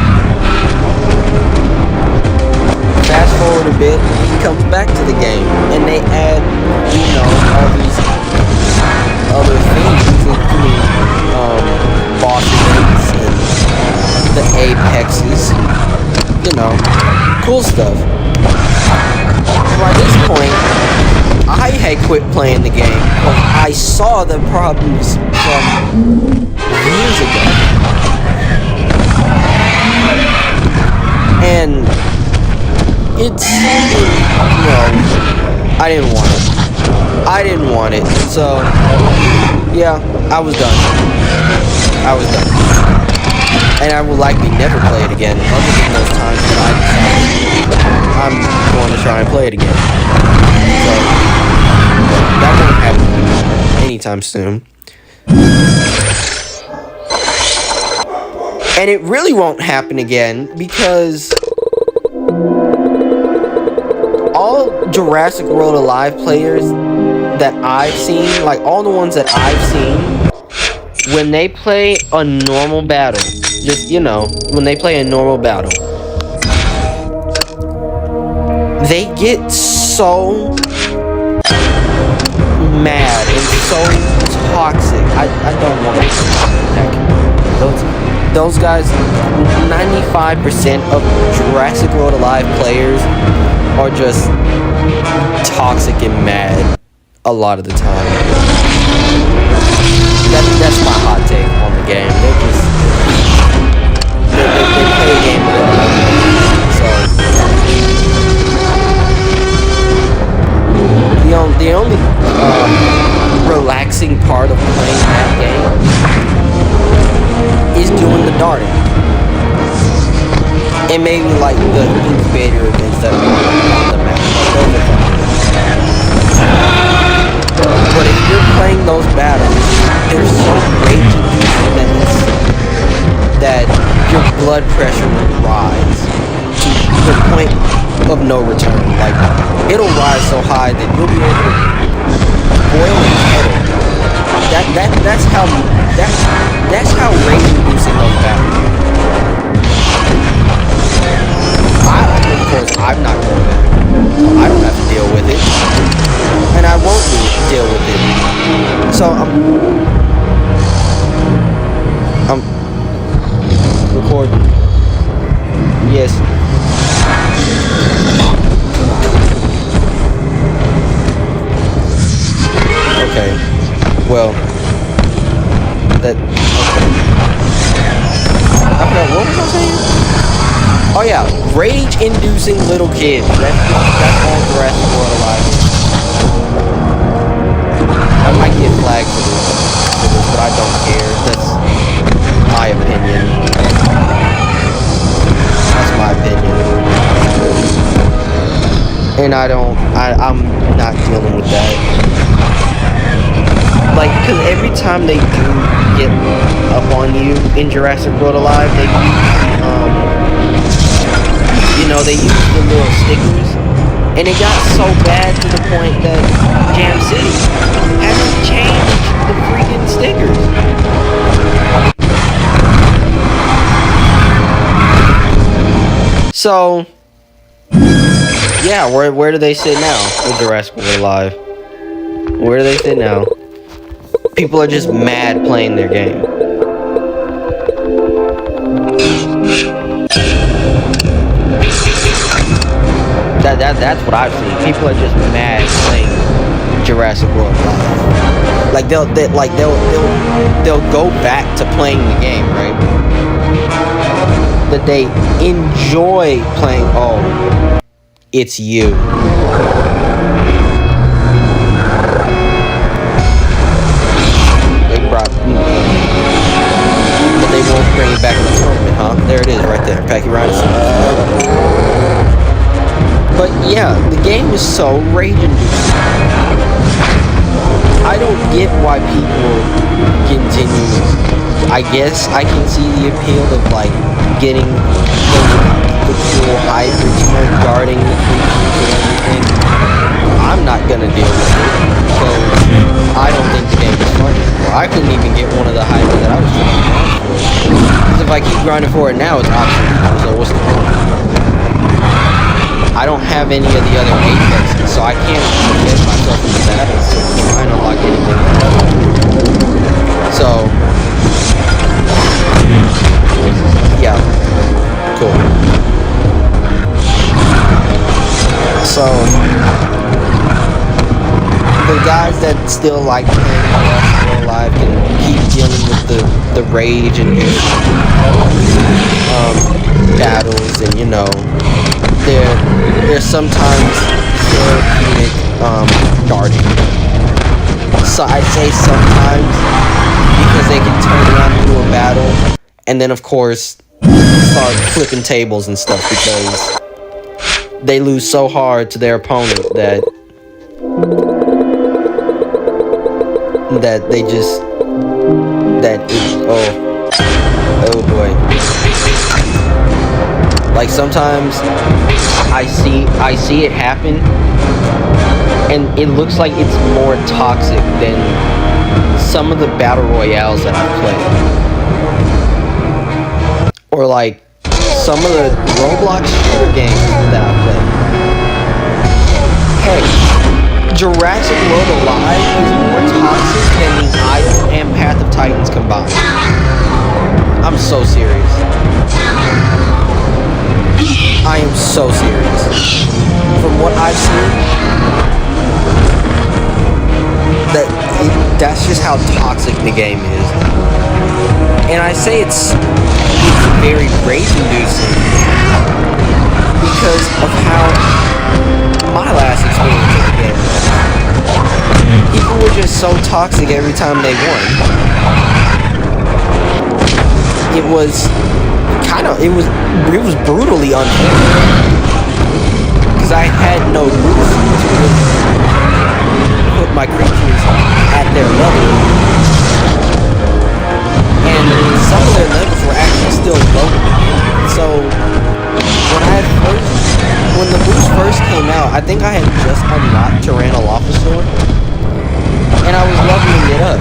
Fast forward a bit, he comes back to the game, and they add, all these other things, including boss events and the apexes, cool stuff. By this point, I had quit playing the game because I saw the problems from years ago. And it's, I didn't want it. So, yeah, I was done. And I will likely never play it again, other than those times that I decided I'm going to try and play it again. So, that won't happen anytime soon. And it really won't happen again because all Jurassic World Alive players that I've seen, like all the ones that I've seen, when they play a normal battle, just, when they play a normal battle, they get so mad and so toxic. I don't want to that. Those guys, 95% of Jurassic World Alive players are just toxic and mad a lot of the time. That's my hot take on the game. They play a game with it. So the only relaxing part of playing that game is doing the darting. And maybe like the incubator events that are on the map. But if you're playing those battles, they're so rage-inducing that your blood pressure will rise to the point of no return. Like, it'll rise so high that you'll be able to boil a kettle. That's how rage-inducing those battles are. Of course, I'm not going to. I don't have to deal with it. And I won't deal with it. So, I'm recording. Yes. Okay. Well, okay. What was I saying? Oh yeah, rage-inducing little kids. That's all Jurassic World Alive is. I might get flagged for this, but I don't care. That's my opinion. That's my opinion. And I'm not dealing with that. like, because every time they do get up on you in Jurassic World Alive, they use, they use the little stickers, and it got so bad to the point that Jam City had to change the freaking stickers. So, yeah, where do they sit now with Jurassic World Alive? Where do they sit now? People are just mad playing their game. That's what I've seen. People are just mad playing Jurassic World Alive. Like they'll go back to playing the game, right? That they enjoy playing. Oh, it's you. They brought, but they won't bring it back in the tournament, huh? There it is, right there, Packy Rhinoceros. But yeah, the game is so rage-inducing. I don't get why people continue. I guess I can see the appeal of like getting the cool hybrids guarding the creatures and everything. I'm not gonna deal with it because I don't think the game is fun anymore. I couldn't even get one of the hybrids that I was trying to grind for. Because if I keep grinding for it now, it's optional. So what's the point? I don't have any of the other Apexes, so I can't get myself into battles to try and unlock anything. So, yeah, cool. So, the guys that still like playing Jurassic World Alive can keep dealing with the rage and battles, and there's sometimes therapeutic guarding. So I say sometimes because they can turn around and do a battle, and then of course start flipping tables and stuff because they lose so hard to their opponent that they just oh boy. Like sometimes I see it happen, and it looks like it's more toxic than some of the battle royales that I've played, or like some of the Roblox shooter games that I've played. Heck, Jurassic World Alive is more toxic than the Isle and Path of Titans combined. I'm so serious. I am so serious. From what I've seen, that's just how toxic the game is. And I say it's very rage-inducing because of how my last experience with the game was. People were just so toxic every time they won. It was brutally unfair because I had no boost to put my creatures at their level, and some of their levels were actually still low. So when the boost first came out, I think I had just unlocked Tyrannolophosaur, and I was leveling it up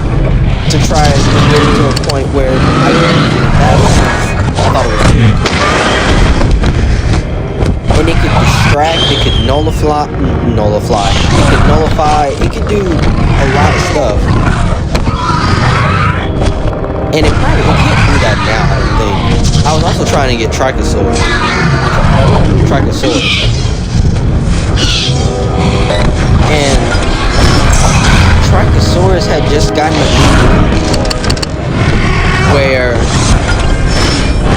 to try and get it to a point where I could get battles. I thought it was cool. And it could distract, it could nullify, it could do a lot of stuff. And it can't do that now, I don't think. I was also trying to get Trichosaurus. And Trichosaurus had just gotten a move where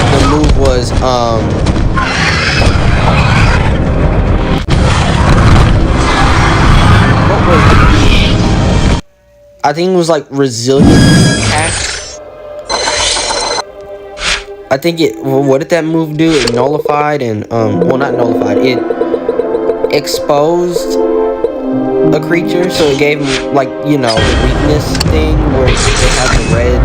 the move was what was it? I think it was like resilient attack. I think what did that move do? It nullified and well, not nullified, it exposed a a creature, so it gave them, like, you know, the weakness thing where they have the red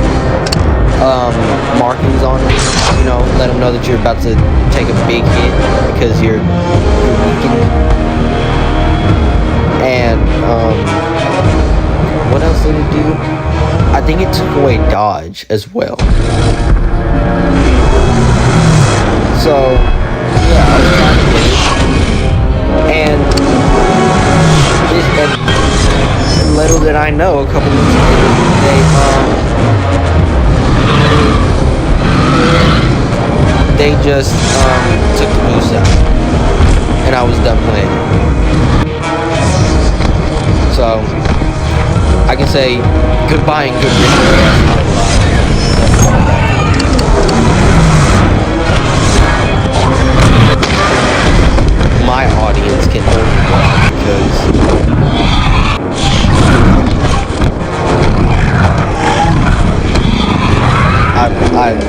markings on them, you know, let them know that you're about to take a big hit because you're weakened. And what else did it do? I think it took away dodge as well. So yeah, I was trying to get it, and little did I know, a couple months later, they just took the boost out, and I was done playing. So I can say goodbye and good riddance. My audience can only watch because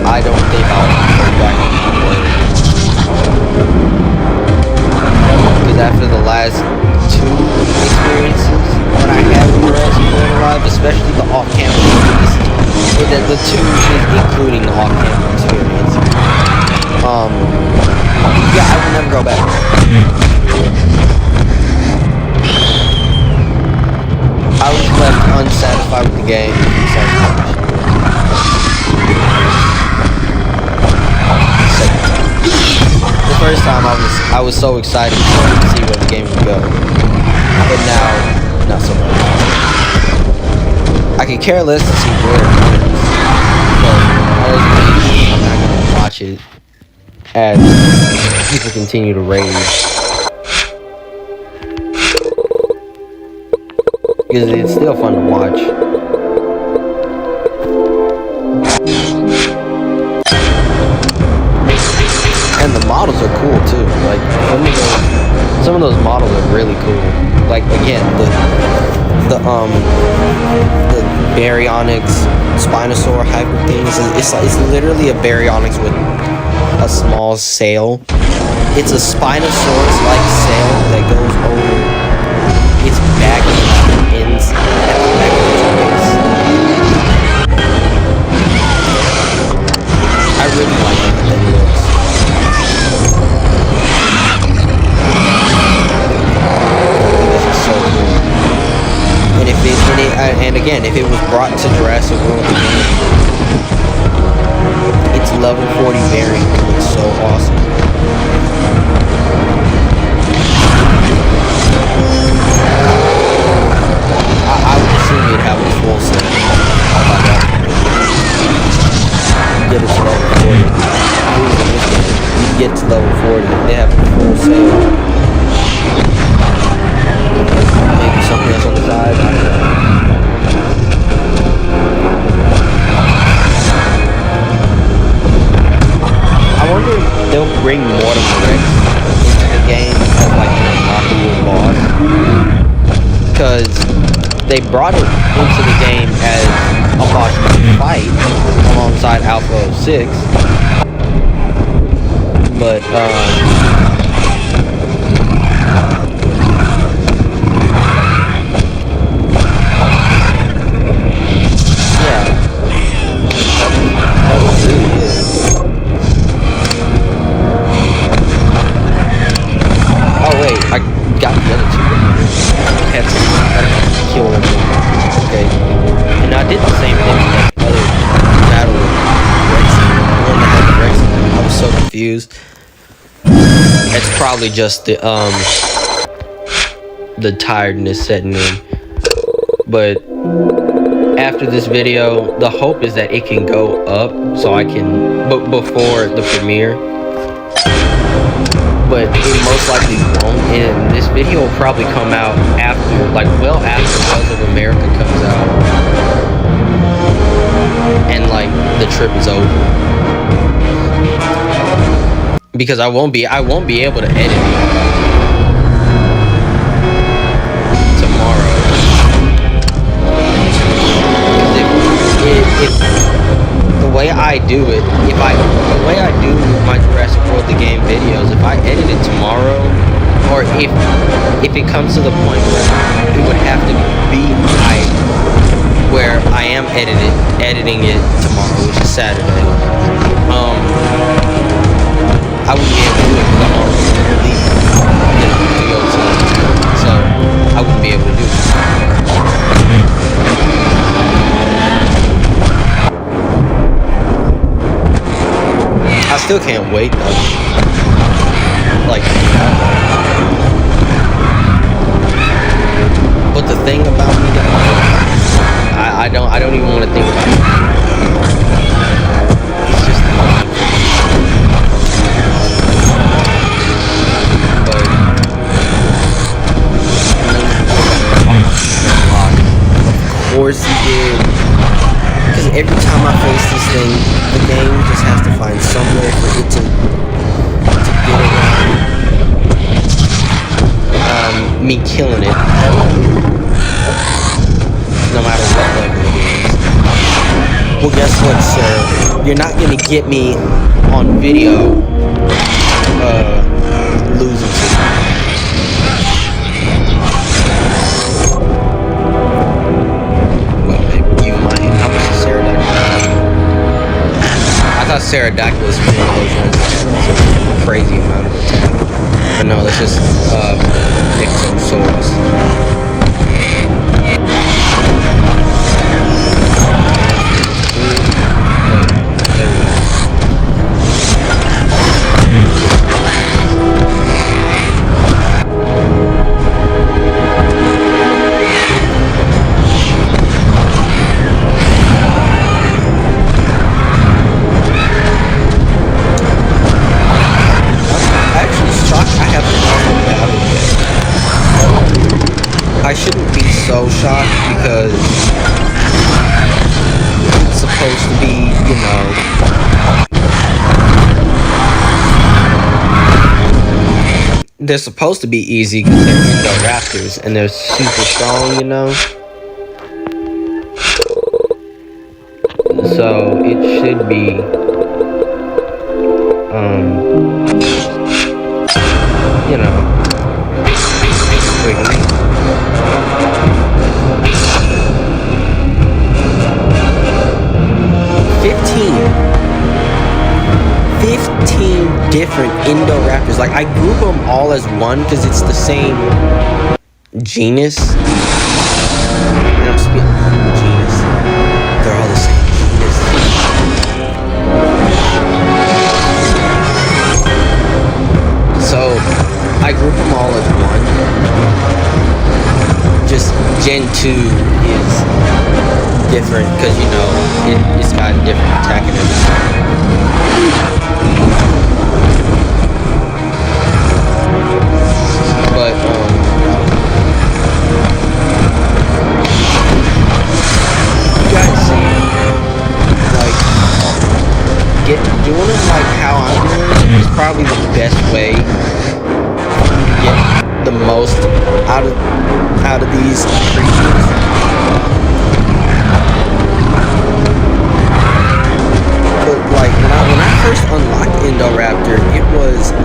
I don't think I'll go back and play it. Because after the last 2 experiences that I had with Jurassic Live, especially the off-camera experience, the 2 including the off-camera experience, yeah, I will never go back. I was left unsatisfied with the game. The first time I was so excited to see where the game would go, but now not so much. I could care less to see where it goes, but ultimately I'm not gonna watch it as people continue to rage. Because it's still fun to watch. And the models are cool too. Like some of those models are really cool. Like again, the baryonyx Spinosarus hybrid things. It's literally a baryonyx with a small sail. It's a Spinosaurus-like sail that goes over its back and ends at the back of its face. I really like how that looks. This is so cool. And again, if it was brought to Jurassic World again, its level 40 variant looks so awesome. I would assume you'd have a full set. You get it to level 40. You get to level 40, they have a full set. Maybe something else on the side, I don't know. I wonder if they'll bring Mortem Rex into the game as like an unlockable boss. Because they brought it into the game as a boss you can fight alongside Alpha 06. But yeah. That really is. Oh wait, I got the other 2. I had to kill them. Okay. And I did the same thing with that other battle with Rex. The one that had the Rex. I was so confused. It's probably just the tiredness setting in. But after this video, the hope is that it can go up so I can before the premiere. But it most likely won't, and this video will probably come out after, like, well after Wells of America comes out, and like the trip is over, because I won't be able to edit tomorrow. If the way I do it, the way I do my Jurassic World the game videos, if I edit it tomorrow, or if it comes to the point where it would editing it tomorrow, which is Saturday. I wouldn't be able to do it because I'm already leaving, to go to, so I wouldn't be able to do it. I still can't wait though. Like, but the thing about me, I don't even want to think about it. It's just annoying. But of course he did. Because every time I face this thing, the game just has to find somewhere for it to get around me killing it. No matter what level it is. Well, guess what, sir? You're not gonna get me on video losing to you. Well, maybe you might. How much is Pterodactyl? I thought Pterodactyl was one of those ones that had a crazy amount of attack. But no, that's just Spinosarus. I shouldn't be so shocked because it's supposed to be, you know, they're supposed to be easy because they're Indoraptors and they're super strong, you know. So it should be, you know, pretty. 15 different Indoraptors. Like, I group them all as one because it's the same genus. And I'm speaking genus. They're all the same genus. So, I group them all as one. Just Gen 2 is different because, you know, it's got a different attack and everything. But, you guys see, like, doing it like how I'm doing it is probably the best way to get the most out of these creatures. But like when I first unlocked Indoraptor, it was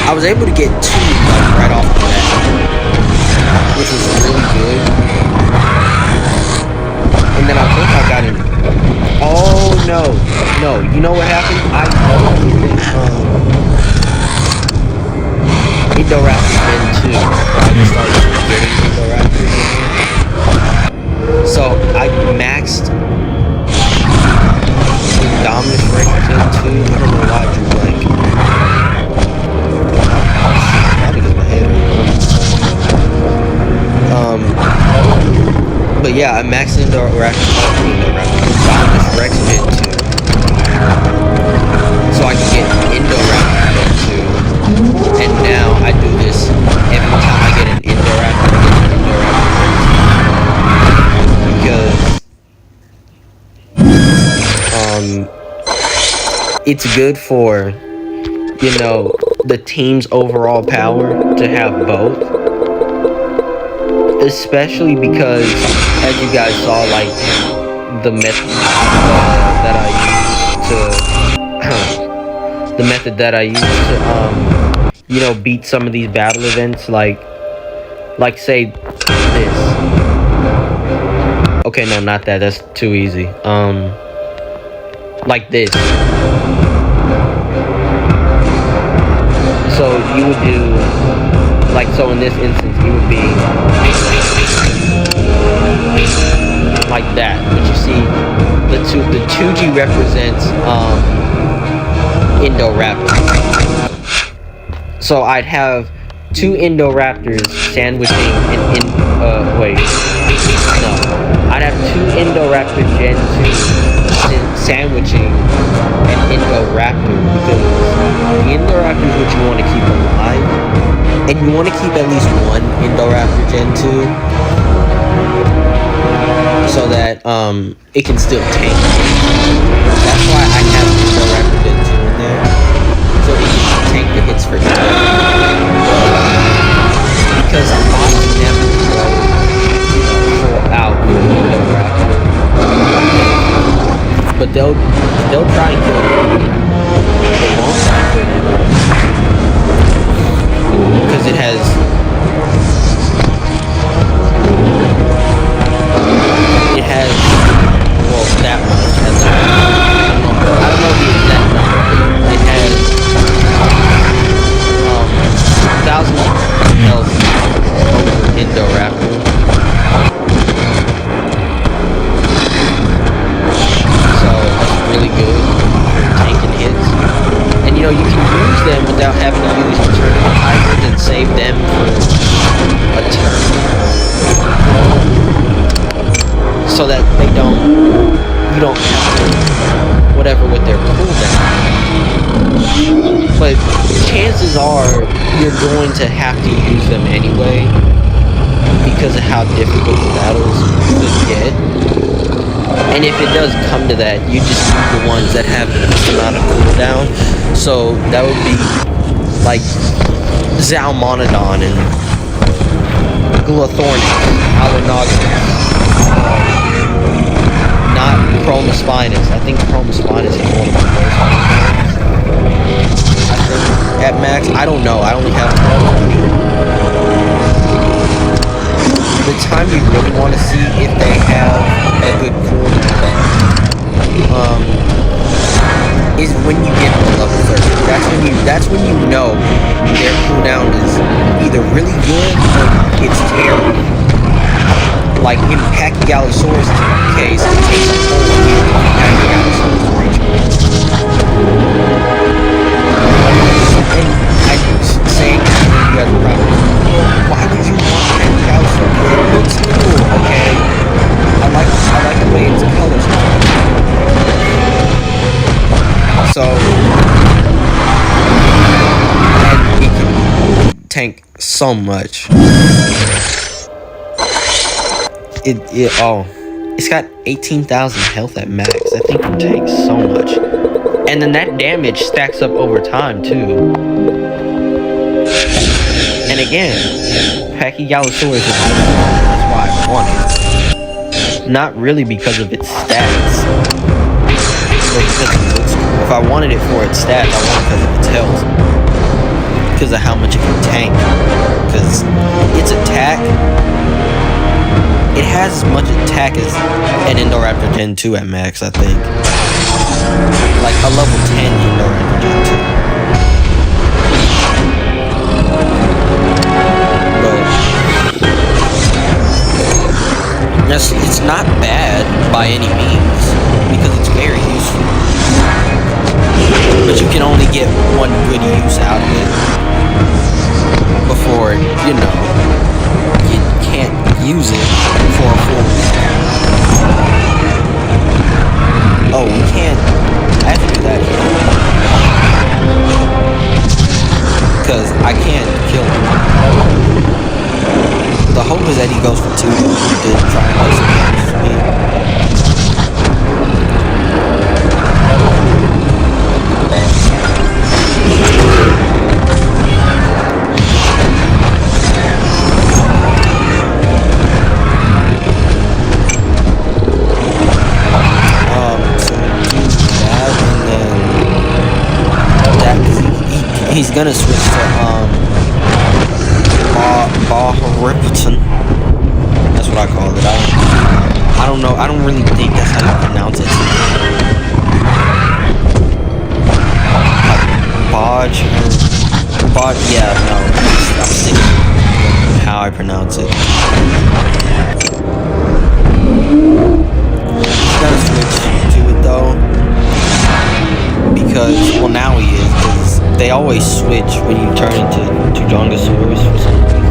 I was able to get 2 like right off the bat, which was really good. And then I think I got an no, you know what happened? I totally think Indoraptor Gen 2. I just started getting Indoraptors. So I maxed Dominus Rex Gen 2. I don't know why I drew blank. Probably because my head hurt. But yeah, I maxed Dominus Rex Gen 2. So I can get Indoraptor Gen 2. And now I do this every time I get an Indoraptor, because it's good for, you know, the team's overall power to have both. Especially because, as you guys saw, like, the method that I used to, you know, beat some of these battle events, like say this. Okay, no, not that. That's too easy. Like this. So you would do, like, so in this instance, you would be like that. But you see, the 2G represents Indoraptor. So I'd have two Indoraptors sandwiching I'd have two Indoraptor Gen 2 sandwiching an Indoraptor, because the Indoraptor is what you want to keep alive, and you want to keep at least one Indoraptor Gen 2 so that it can still tank. That's why I have Indoraptor Gen 2 in there, so it can tank the hits for you. Because bots never go full out with Indoraptor. But they'll try and kill you. They won't try and kill you. Because it has... well, that much. I don't know the exact number. It has 1,000 health over Indoraptor. Really good for tanking hits, and you know, you can use them without having to use your tournament hybrids and save them for a turn, so that you don't have to whatever with their cooldown. But chances are you're going to have to use them anyway because of how difficult the battles could get. And if it does come to that, you just use the ones that have the least amount of cooldown. So that would be like Zalmonodon and Glithornix, Alanogonus, not Chromospinus. I think Chromospinus is one of the worst ones. I think at max, I don't know. I only have the time you really want to see if they have a good cooldown is when you get to level 30. That's when you know their cooldown is either really good or it's terrible. Like in Pachygalosaurus' case, it takes a whole year for Pachygalosaurus to reach it. And I'm saying you guys are probably, why would you want Pachygalosaurus? It looks cool, okay? I like the way its colors are. So, and it can tank so much. It's got 18,000 health at max. That thing can tank so much. And then that damage stacks up over time too. And again, Pachygalosaurus is that's why I want it. Not really because of its stats. But because it looks cool. If I wanted it for its stats, I want it because of its health. Because of how much it can tank. Because its attack, it has as much attack as an Indoraptor Gen 2 at max, I think. Like a level 10 Indoraptor Gen 2. It's not bad by any means, because it's very useful. But you can only get one good use out of it before, you know, you can't use it for a full week. Oh, we can't. I have to do that here. Because I can't kill him. The hope is that he goes for 2 to try and play some damage for me. He's gonna switch to Baharipiton. That's what I call it. I don't know. I don't really think that's how you pronounce it. Bodge or Bod? Yeah, no. I'm thinking how I pronounce it. Gotta switch to it though, because well now he is, because they always switch when you turn into Jongasaurus for some reason.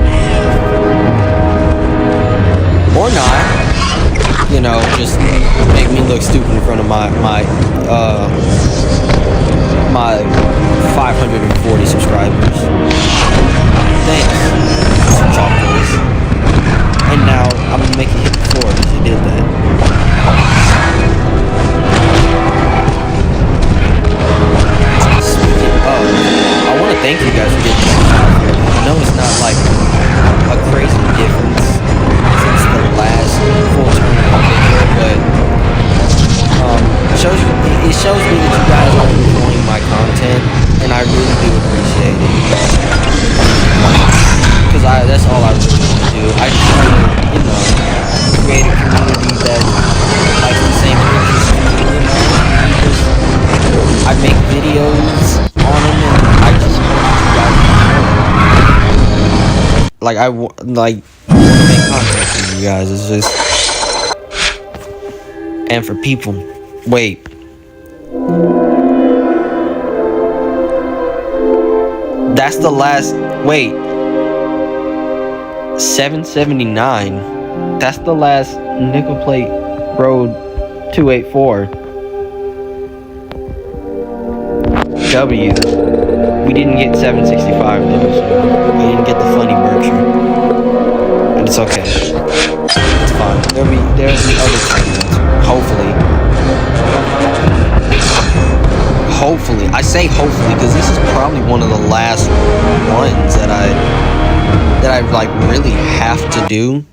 Or not, you know, just make me look stupid in front of my 540 subscribers. Thanks, chocolates. And now I'm gonna make it hit the floor because you did that. Speaking of, I want to thank you guys for getting this out here. I know it's not like a crazy difference since the last full tournament video, but it shows me that you guys are enjoying my content, and I really do appreciate it. Because that's all I really want to do. I just want to, you know, create a community that likes the same interests as me, you know. I make videos on them, and I just want you guys to know. Like, I want to make content for you guys. It's just... And for people... Wait. That's the last... Wait. 779. That's the last nickel plate road 284. W. We didn't get 765 though. We didn't get the funny Berkshire. And it's okay. It's fine. There'll be other tournaments. Hopefully. I say hopefully because this is probably one of the last ones that I like really have to do.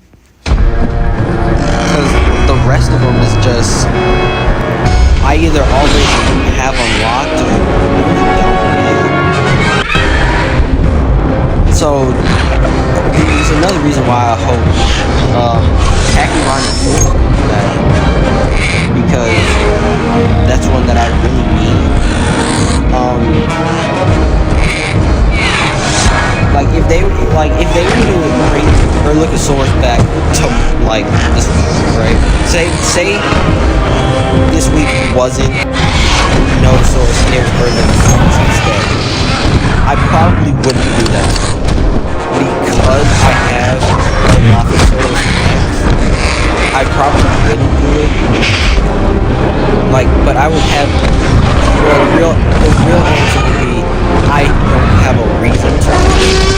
Because the rest of them is just I either already have unlocked or don't. So there's another reason why I hope Kakarani comes back, because that's one that I really need. If they were to bring Erlikosaurus back to like this week, right? Say this week wasn't Nodosaurus and it was Erlikosaurus instead. I probably wouldn't do that because I have the Dilophosaurus Max. I probably wouldn't do it. But I would have. Well, the real answer would be I don't have a reason to do it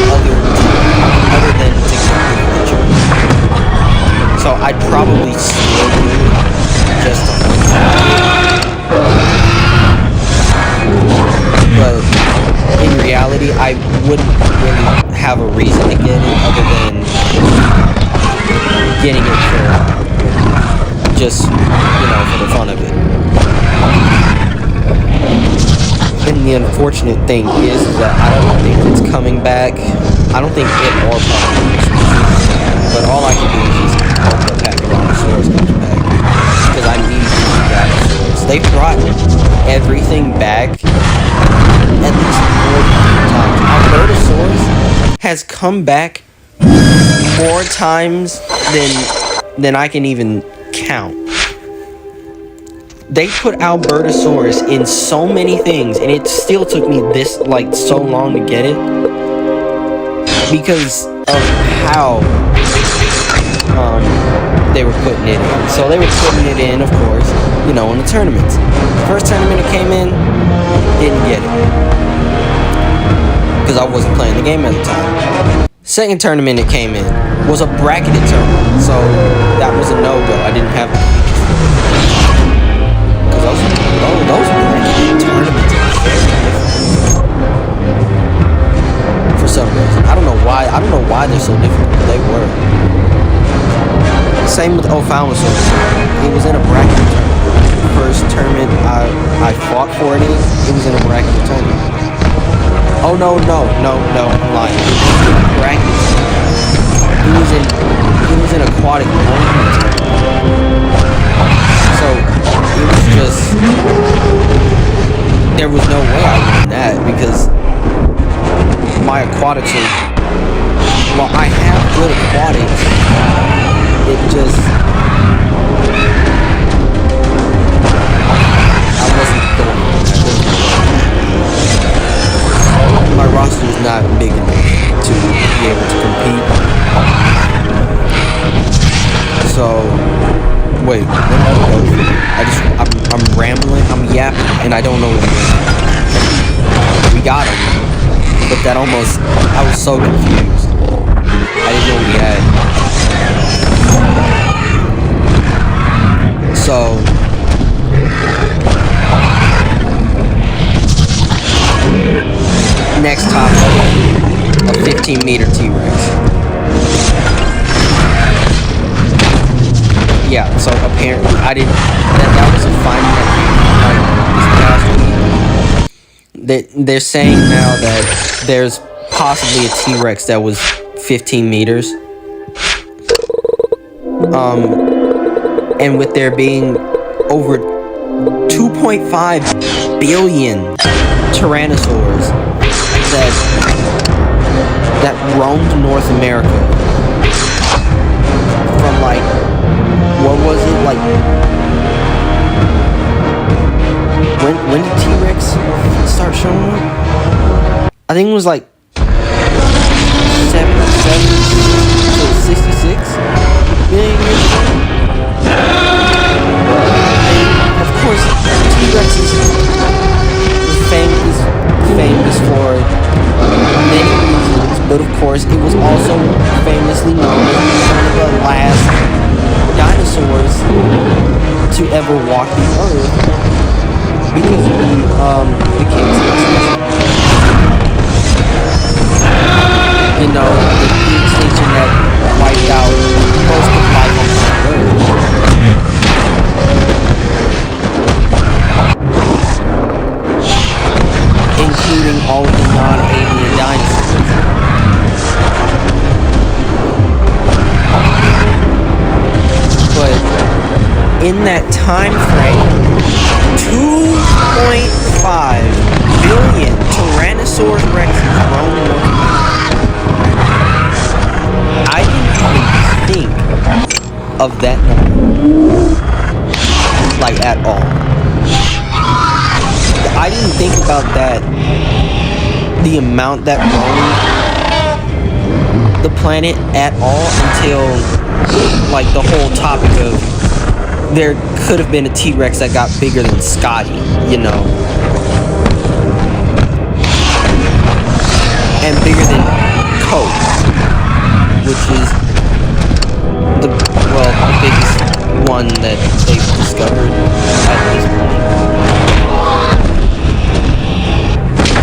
other than to get the picture. So I'd probably still do it just to but in reality, I wouldn't really have a reason to get it other than getting it for just, for the fun of it. And the unfortunate thing is that I don't think it's coming back. I don't think it or Pachyronosaurus. But all I can do is just hope that Pachyronosaurus comes back. Because I need Pachyronosaurus. They brought everything back at least 4 times. Albertosaurus has come back 4 times than I can even count. They put Albertosaurus in so many things, and it still took me so long to get it because of how they were putting it in. So they were putting it in, of course, in the tournaments. First tournament it came in, didn't get it because I wasn't playing the game at the time. Second tournament it came in was a bracketed tournament, so that was a no-go. I didn't have those bracketed tournaments are very difficult for some reason. I don't know why they're so difficult, but they were. Same with Ophthalmosaurus. It was in a bracketed tournament. First tournament I fought for it was in a bracketed tournament. Oh no, I'm lying. It was in a bracketed tournament. It was in aquatic only tournament. there was no way I would win that, because my aquatics are, well, I have good aquatics, it just, I wasn't going with that. My roster is not big enough to be able to compete. So, wait, what did I go for? I'm rambling, I'm yapping, and I don't know what I'm doing. We got him. But that almost, I was so confused. I didn't know what we had. So, next topic, a 15-meter T-Rex. Yeah, so apparently I didn't, that was a finding that this past week. They're saying now that there's possibly a T-Rex that was 15 meters. And with there being over 2.5 billion tyrannosaurs that roamed North America from, like, what was it, like, when did T-Rex start showing up? I think it was like 77 to 66 million years ago. And of course, T-Rex is famous for many reasons, but of course it was also famously known as one of the last dinosaurs to ever walk the earth because of the case extinction. You know, the extinction that wiped out most of life on planet Earth. Including all of the non-alien dinosaurs. But in that time frame, 2.5 billion Tyrannosaurus rexes roamed North America. I didn't even think of that number, like, at all. I didn't think about that, the amount that roamed the planet at all, until, like, the whole topic of there could have been a T-Rex that got bigger than Scotty, you know, and bigger than Coke, which is the biggest one that they've discovered at this point.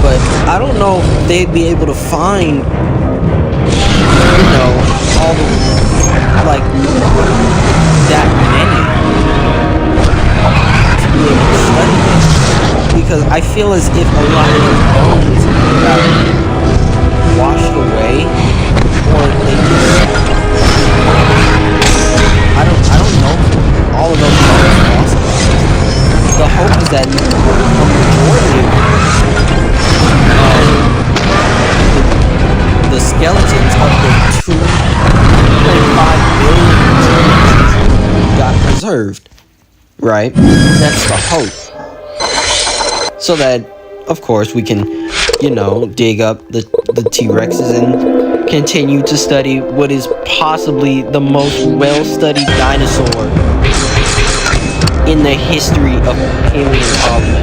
But I don't know if they'd be able to find, you know, all the, like, that many to be able to study them. Because I feel as if a lot of those bones got washed away, or they just, I don't know, all of those bones lost. The hope is that a majority of the skeletons of the 2.5 billion got preserved, right? That's the hope. So that, of course, we can, you know, dig up the T-Rexes and continue to study what is possibly the most well-studied dinosaur in the history of paleontology.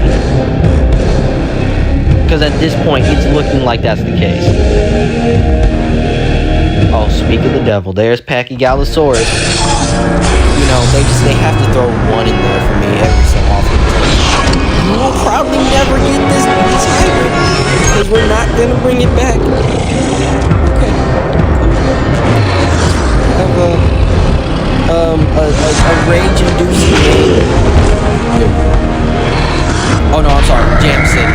Because at this point, it's looking like that's the case. Oh, speak of the devil, there's Pachygallosaurus. You know, they have to throw one in there for me every so often. We'll probably never get this hybrid, because we're not gonna bring it back. Okay. Have a rage-inducing game. Oh no, I'm sorry, Jam City.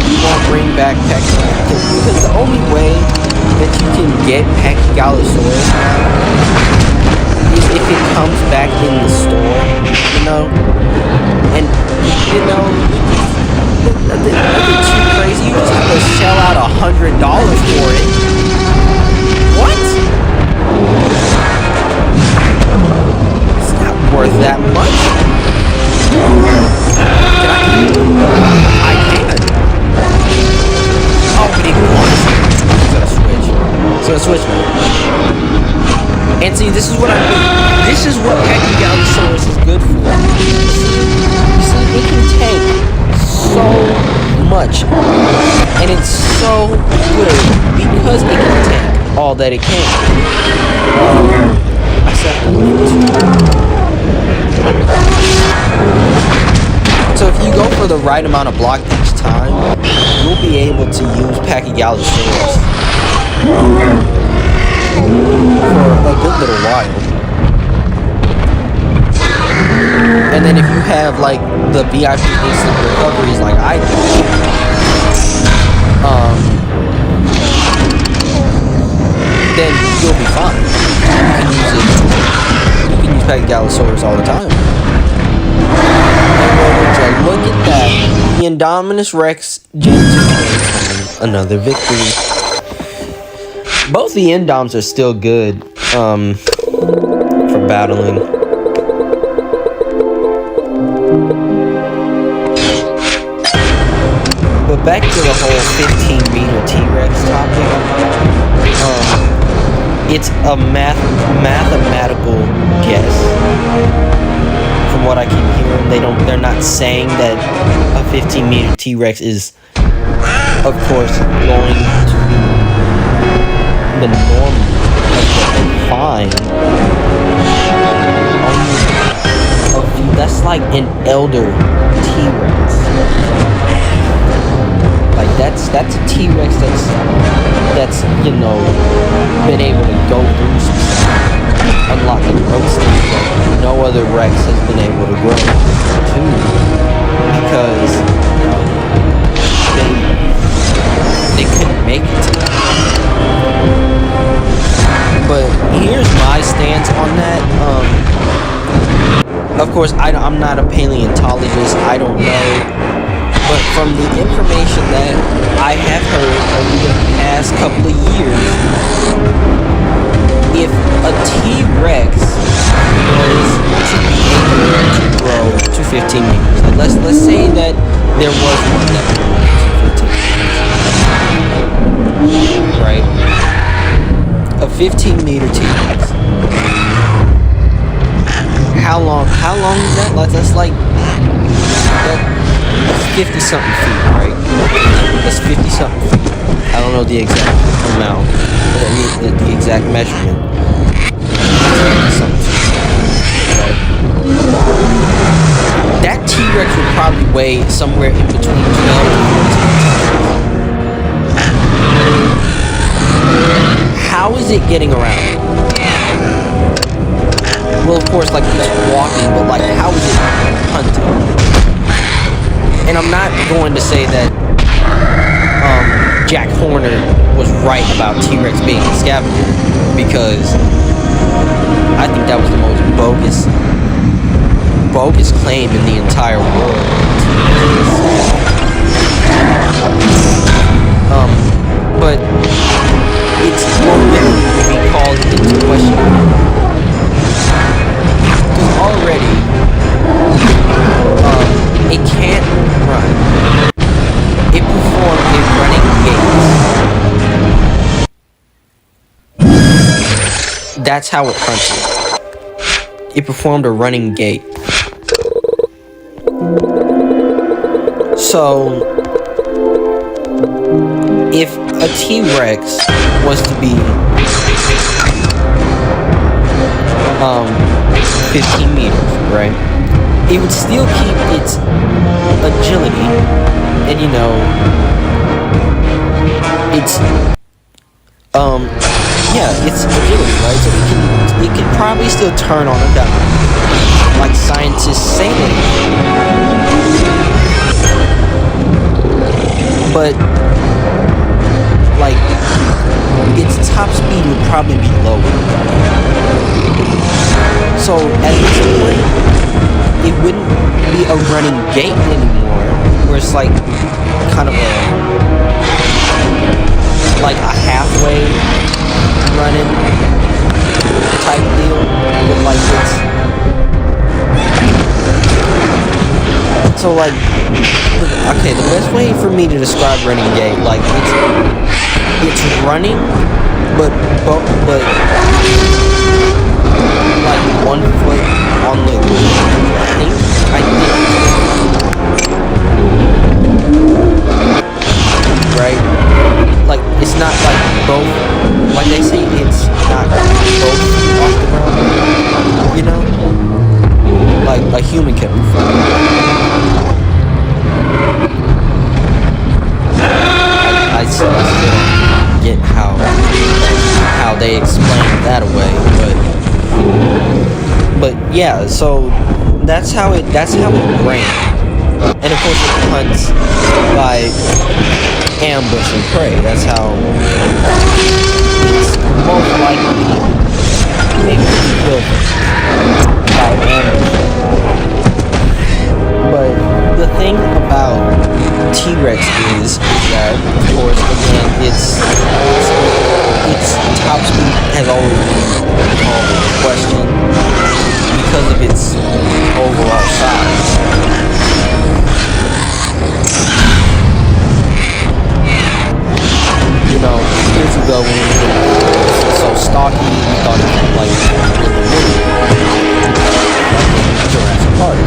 You won't bring back Pachygallosaurus, because the only way that you can get Pachygallosaurus is if it comes back in the store. know? And, you know, nothing too crazy. You just have to shell out $100 for it. What? It's not worth that much. Can I can. Oh, but even once. It's gonna switch. It's gonna switch. And see, this is what I mean. This is what Pachygallosaurus is good for. You see, it can tank so much. And it's so good because it can tank all that it can. I said so if you go for the right amount of block each time, you'll be able to use Pachygallosaurus for a good little while. And then if you have like the VIP instant recoveries like I do, then you'll be fine. You can use Pachygallosaurus all the time. And look at that. The Indominus Rex Gen 2 another victory. Both the Indoms are still good for battling. But back to the whole 15-meter T-Rex topic. It's a mathematical guess. From what I keep hearing, they're not saying that a 15-meter T-Rex is, of course, going to be the norm of what they find. That's like an elder T-Rex. Like that's a T-Rex that's you know been able to go through some stuff, unlocking growth stages that no other Rex has been able to grow to, because they couldn't make it to that. But here's my stance on that. Of course, I'm not a paleontologist. I don't know. But from the information that I have heard over the past couple of years, if a T-Rex was to be able to grow to 15 meters, like let's say that there was one that grew to 15 meters, right? A 15-meter T-Rex. How long is that? That's like 50-something feet, right? That's 50-something feet. I don't know the exact amount, the exact measurement. 50-something feet, right? That T-Rex would probably weigh somewhere in between 12 and 14 tons. How is it getting around? Well, of course, like just walking, but like, how is it hunting? And I'm not going to say that Jack Horner was right about T-Rex being a scavenger, because I think that was the most bogus claim in the entire world. But it's more likely to be called into question. Because already, it can't run. It performed a running gait. That's how it hunted. It performed a running gait. So, if a T-Rex was to be 15 meters, right? It would still keep its agility, and you know, it's it's agility, right? So it can probably still turn on a dime, like scientists say that. But like its top speed would probably be lower. So at this point, it wouldn't be a running gait anymore, where it's like kind of like a halfway running type deal, but like it's so like okay, the best way for me to describe running gait, like it's running, but like 1 foot on the I think right, like it's not like both, like they say, it's not both off the ground, you know, like a human can perform. I still don't get how they explain that away, but yeah, so that's how it ran. And of course it hunts by ambush and prey. That's how it's most likely able to kill by ambush. But the thing about T-Rex is that, of course, again, its top speed has always been called into question because of its overall size. You know, years ago when it was so stocky, we thought it was like Jurassic Park.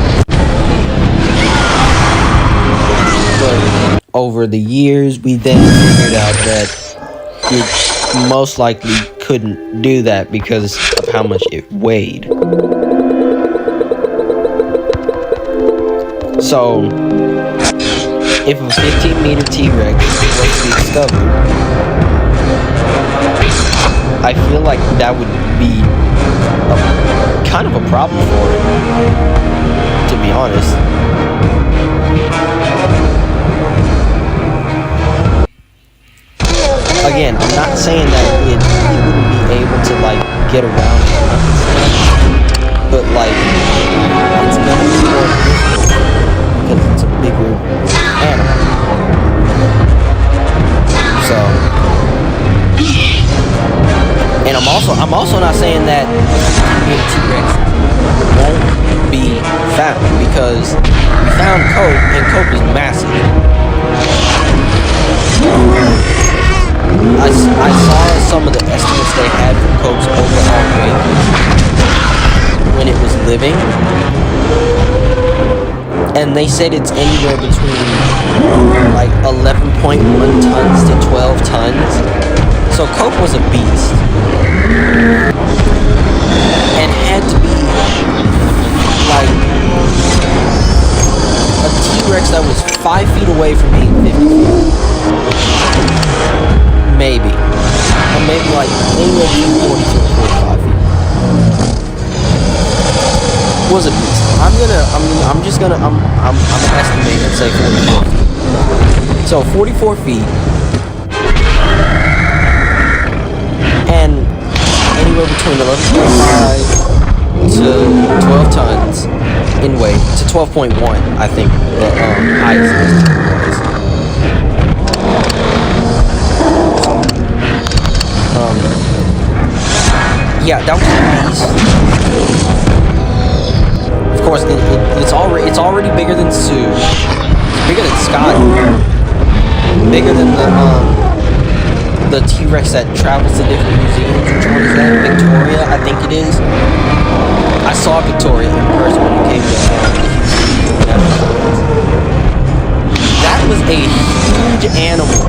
But over the years, we then figured out that it most likely couldn't do that because of how much it weighed. So, if a 15-meter T-Rex was to be discovered, I feel like that would be kind of a problem for it, to be honest. Again, I'm not saying that it wouldn't be able to like get around, but like it's gonna be more difficult because it's a bigger animal. So, and I'm also not saying that T-Rex won't be found, because we found Cope, and Cope is massive. I saw some of the estimates they had for Cope's overall weight when it was living, and they said it's anywhere between like 11.1 tons to 12 tons. So Cope was a beast, and had to be like a T-Rex that was 5 feet away from being 50 feet. Maybe. Or maybe like anywhere between 40 to 45 feet. Was a beast. I'm gonna estimate and say 44 feet. So 44 feet. And anywhere between 11.5 to 12 tons in weight to 12.1, I think the highest was. Yeah, that was a beast. Of course, it's already bigger than Sue. It's bigger than Scott. Bigger than the T-Rex that travels to different museums. Which one is that? Victoria, I think it is. I saw Victoria in person when it came to that was a huge animal.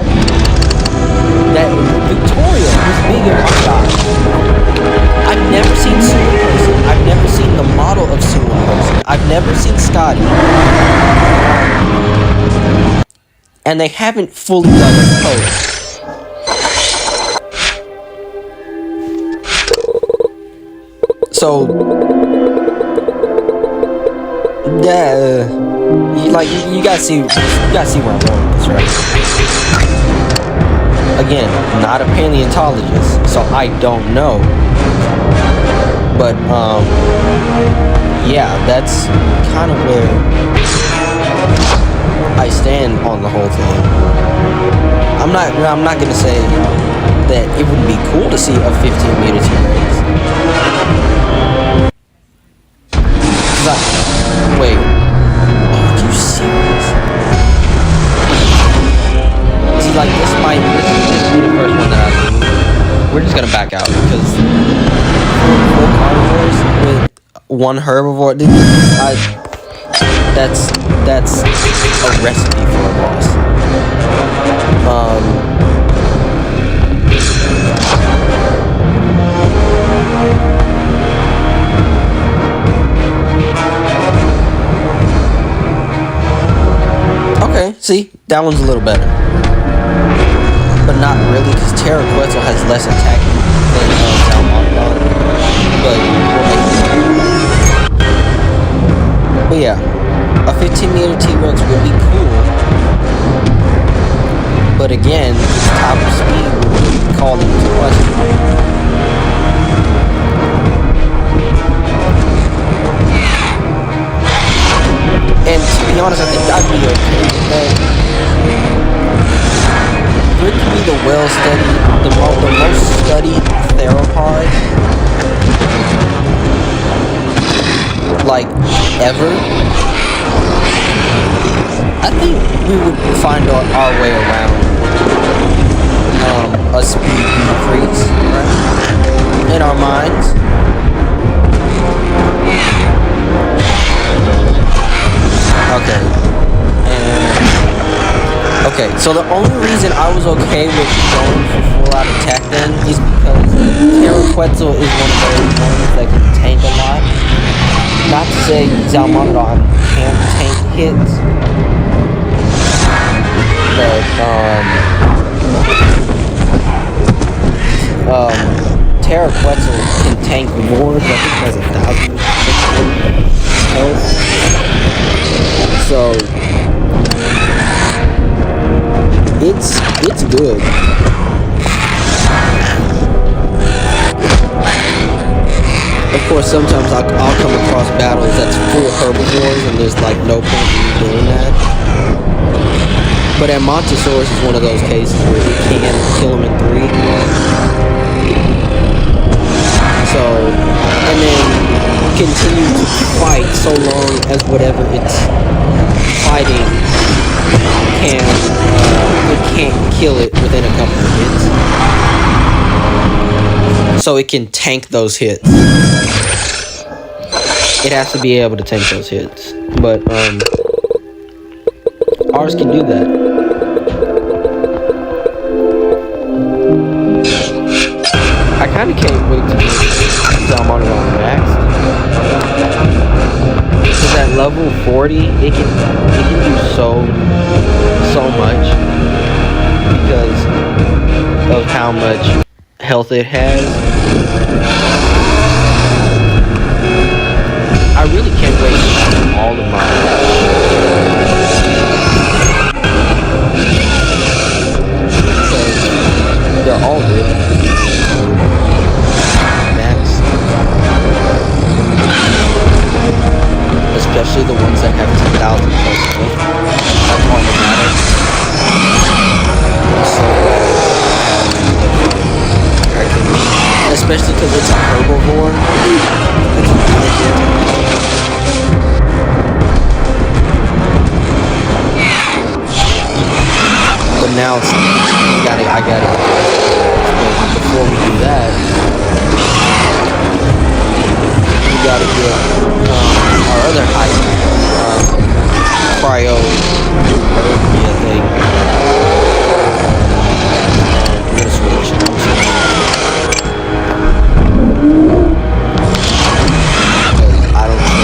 That Victoria was big in my eyes. I've never seen Sue in person. I've never seen the model of Sue in person. I've never seen Scotty. And they haven't fully done a coat. So, yeah, you gotta see where I'm going with this, right? Again, not a paleontologist, so I don't know. But yeah, that's kind of where I stand on the whole thing. I'm not gonna say that it would be cool to see a 15-meter T-Rex. Wait. Are you serious? See, like, this might be the first one that I do. We're just gonna back out because full carnivores with one herbivore, dude, that's a recipe for a loss. Okay, see, that one's a little better. But not really, because TRKGaming has less attack than Salmonodon. But yeah, a 15-meter T-Rex would be cool. But again, its top speed would call into question. And to be honest, I think I'd be okay with that. It could be the well-studied, the most studied theropod, like, ever. I think we would find our way around a speed decrease, right? In our minds. Okay. Okay, so the only reason I was okay with going for full-out attack then is because TRKGaming is one of those ones that can tank a lot. Not to say Salmonodon can't tank hits, but TRKGaming can tank more. I think it has 1,000 health. So it's good. Of course, sometimes I'll come across battles that's full herbivores, and there's like no point in me doing that. But Spinosarus is one of those cases where you can kill him in 3. So, and then continue to fight so long as whatever it's fighting it can't kill it within a couple of hits. So it can tank those hits. It has to be able to tank those hits. But ours can do that. I kinda can't wait to get Salmonodon maxed. Because at level 40 it can do so much because of how much health it has. I really can't wait to have all of mine. They're all good. Max. Especially the ones that have 10,000 plus health. That's all that matters. Especially because it's a herbivore. But now it's, I got it. Before we do that, we gotta get our other height, cryo thing. I'm gonna switch. I don't know.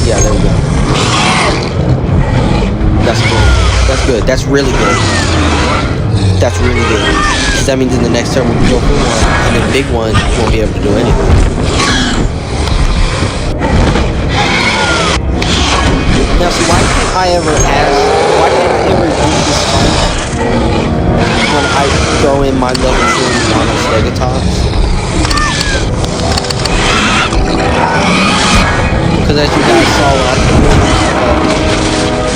Yeah, there we go. That's good. That's good. That's really good. That's really good. That means in the next turn we can go for one, and the big one won't be able to do anything. Now, see, why can't I ever do this fight when I throw in my level 2 mono Stegatops. Because as you guys saw when I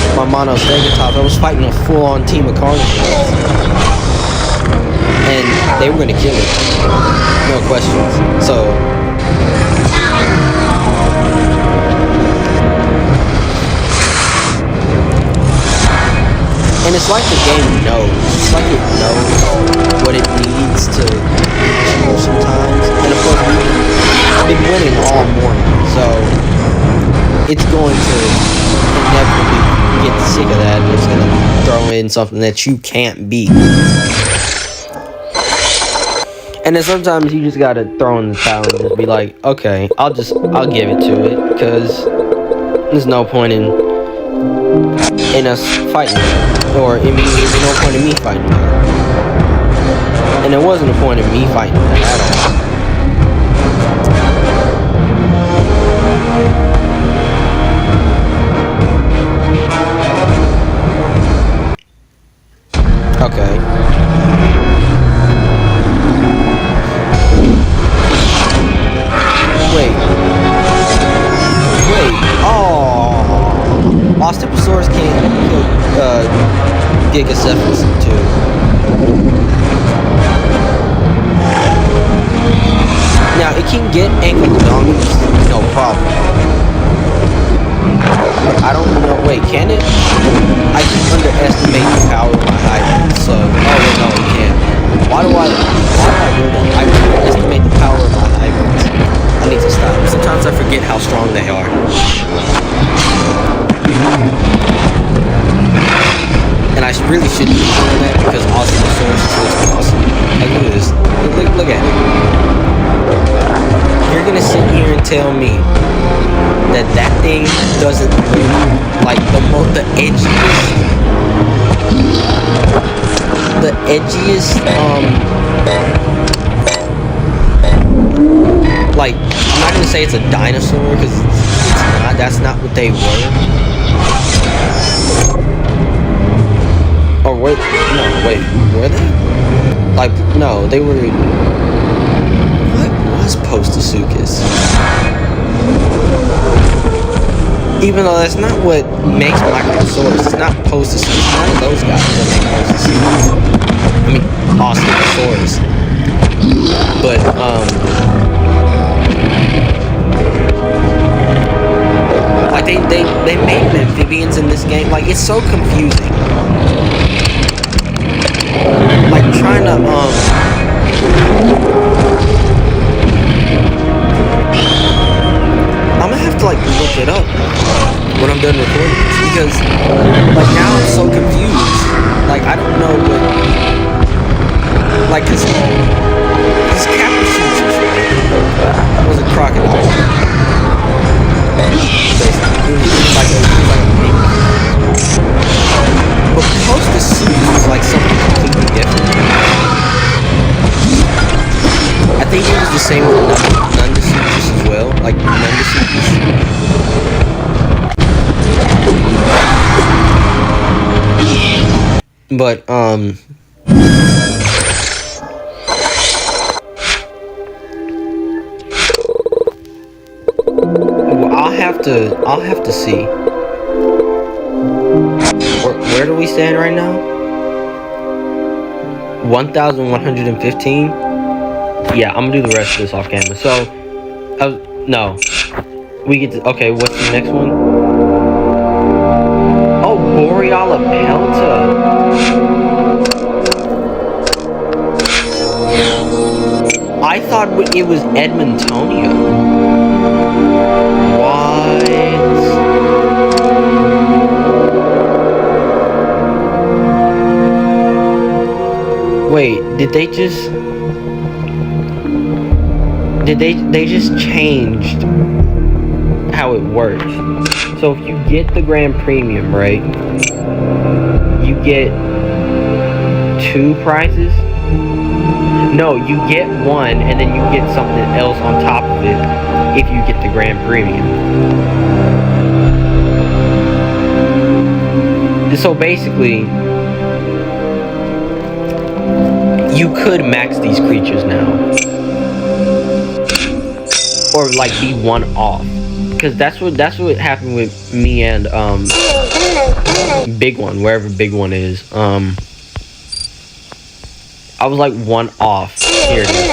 put my mono Stegatops, I was fighting a full-on team of carnivores. And they were going to kill it. No questions. So... and it's like the game knows. It's like it knows what it needs to achieve sometimes. And of course, we've been winning all morning, so it's going to inevitably get sick of that, and it's going to throw in something that you can't beat. And then sometimes you just gotta throw in the towel and just be like, okay, I'll give it to it, because there's no point in us fighting, or there's no point in me fighting her. And there wasn't a point in me fighting her at all. Okay. Wait. Oh. Spinosarus can't kill Gigacephalus too. Now it can get Ankylodongus, no problem. But I don't know. Wait, can it? I just underestimate the power of my hybrids. So, oh wait, no, it can't. Why do I do that? I underestimate the power of my hybrids. I need to stop. Sometimes I forget how strong they are. And I really shouldn't be doing that because Spinosarus looks awesome. Like, look at this. Look at it. You're gonna sit here and tell me that thing doesn't look like the edgiest, like, I'm not gonna say it's a dinosaur because it's not. That's not what they were. Or wait, no, wait, were they? Like, no, they were... What was Postosuchus? Even though that's not what makes Microsaurus. It's not Postosuchus. It's none of those guys that make Postosuchus. I mean, Spinosarus. But, like, they made amphibians in this game. Like, it's so confusing. Like, trying to, I'm gonna have to, like, look it up when I'm done recording this, because, like, now I'm so confused. Like, I don't know what, like, cause Capuchinus was a crocodile. Like a but Postosuchus was like something completely different. I think it was the same with Nundosuchus as well, like Nundosuchus. But I'll have to see. Where do we stand right now? 1,115? Yeah, I'm gonna do the rest of this off camera. So, no. We get to, okay, what's the next one? Oh, Boreala Pelta. I thought it was Edmontonia. What? Wait, did they just... They just changed how it works. So if you get the Grand Premium, right, you get 2 prizes? No, you get 1 and then you get something else on top of it if you get the Grand Premium. So basically, you could max these creatures now, or like be one off, because that's what happened with me and Big One, wherever Big One is. I was like one off. Here it is,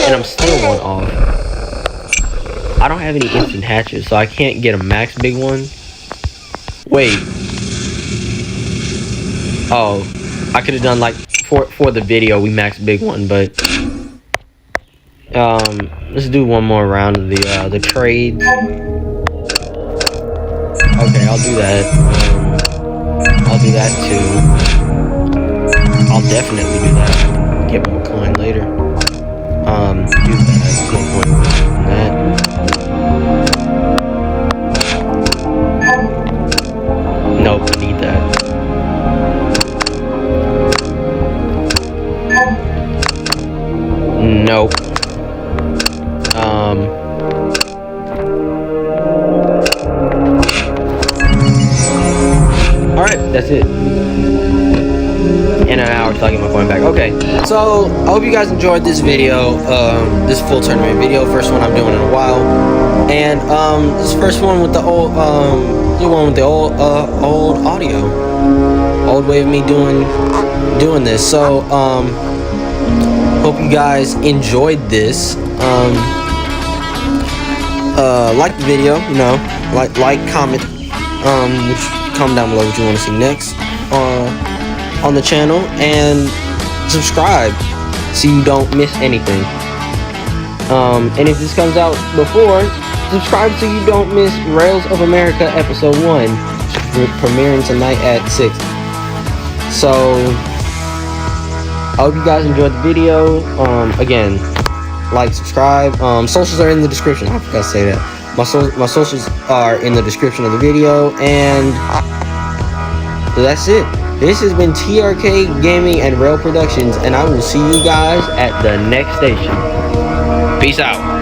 and I'm still one off. I don't have any instant hatches, so I can't get a max Big One. Wait. Oh, I could have done like for the video we maxed Big One, but let's do one more round of the trade. Okay, I'll do that. I'll do that too. I'll definitely do that. Get more coin later. Do that. There's no point in that. Nope, I need that. Nope. Alright, that's it. In an hour till I get my coin back. Okay, so I hope you guys enjoyed this video, this full tournament video, first one I'm doing in a while, and this first one with the old, old audio, old way of me doing this. So hope you guys enjoyed this. Like the video, you know, like, comment, comment down below what you want to see next on the channel, and subscribe so you don't miss anything. And if this comes out before, subscribe so you don't miss Rails of America episode 1, premiering tonight at 6. So I hope you guys enjoyed the video. Again, like, subscribe. Socials are in the description. I forgot to say that. My socials are in the description of the video, and that's it. This has been TRK Gaming and Rail Productions, and I will see you guys at the next station. Peace out.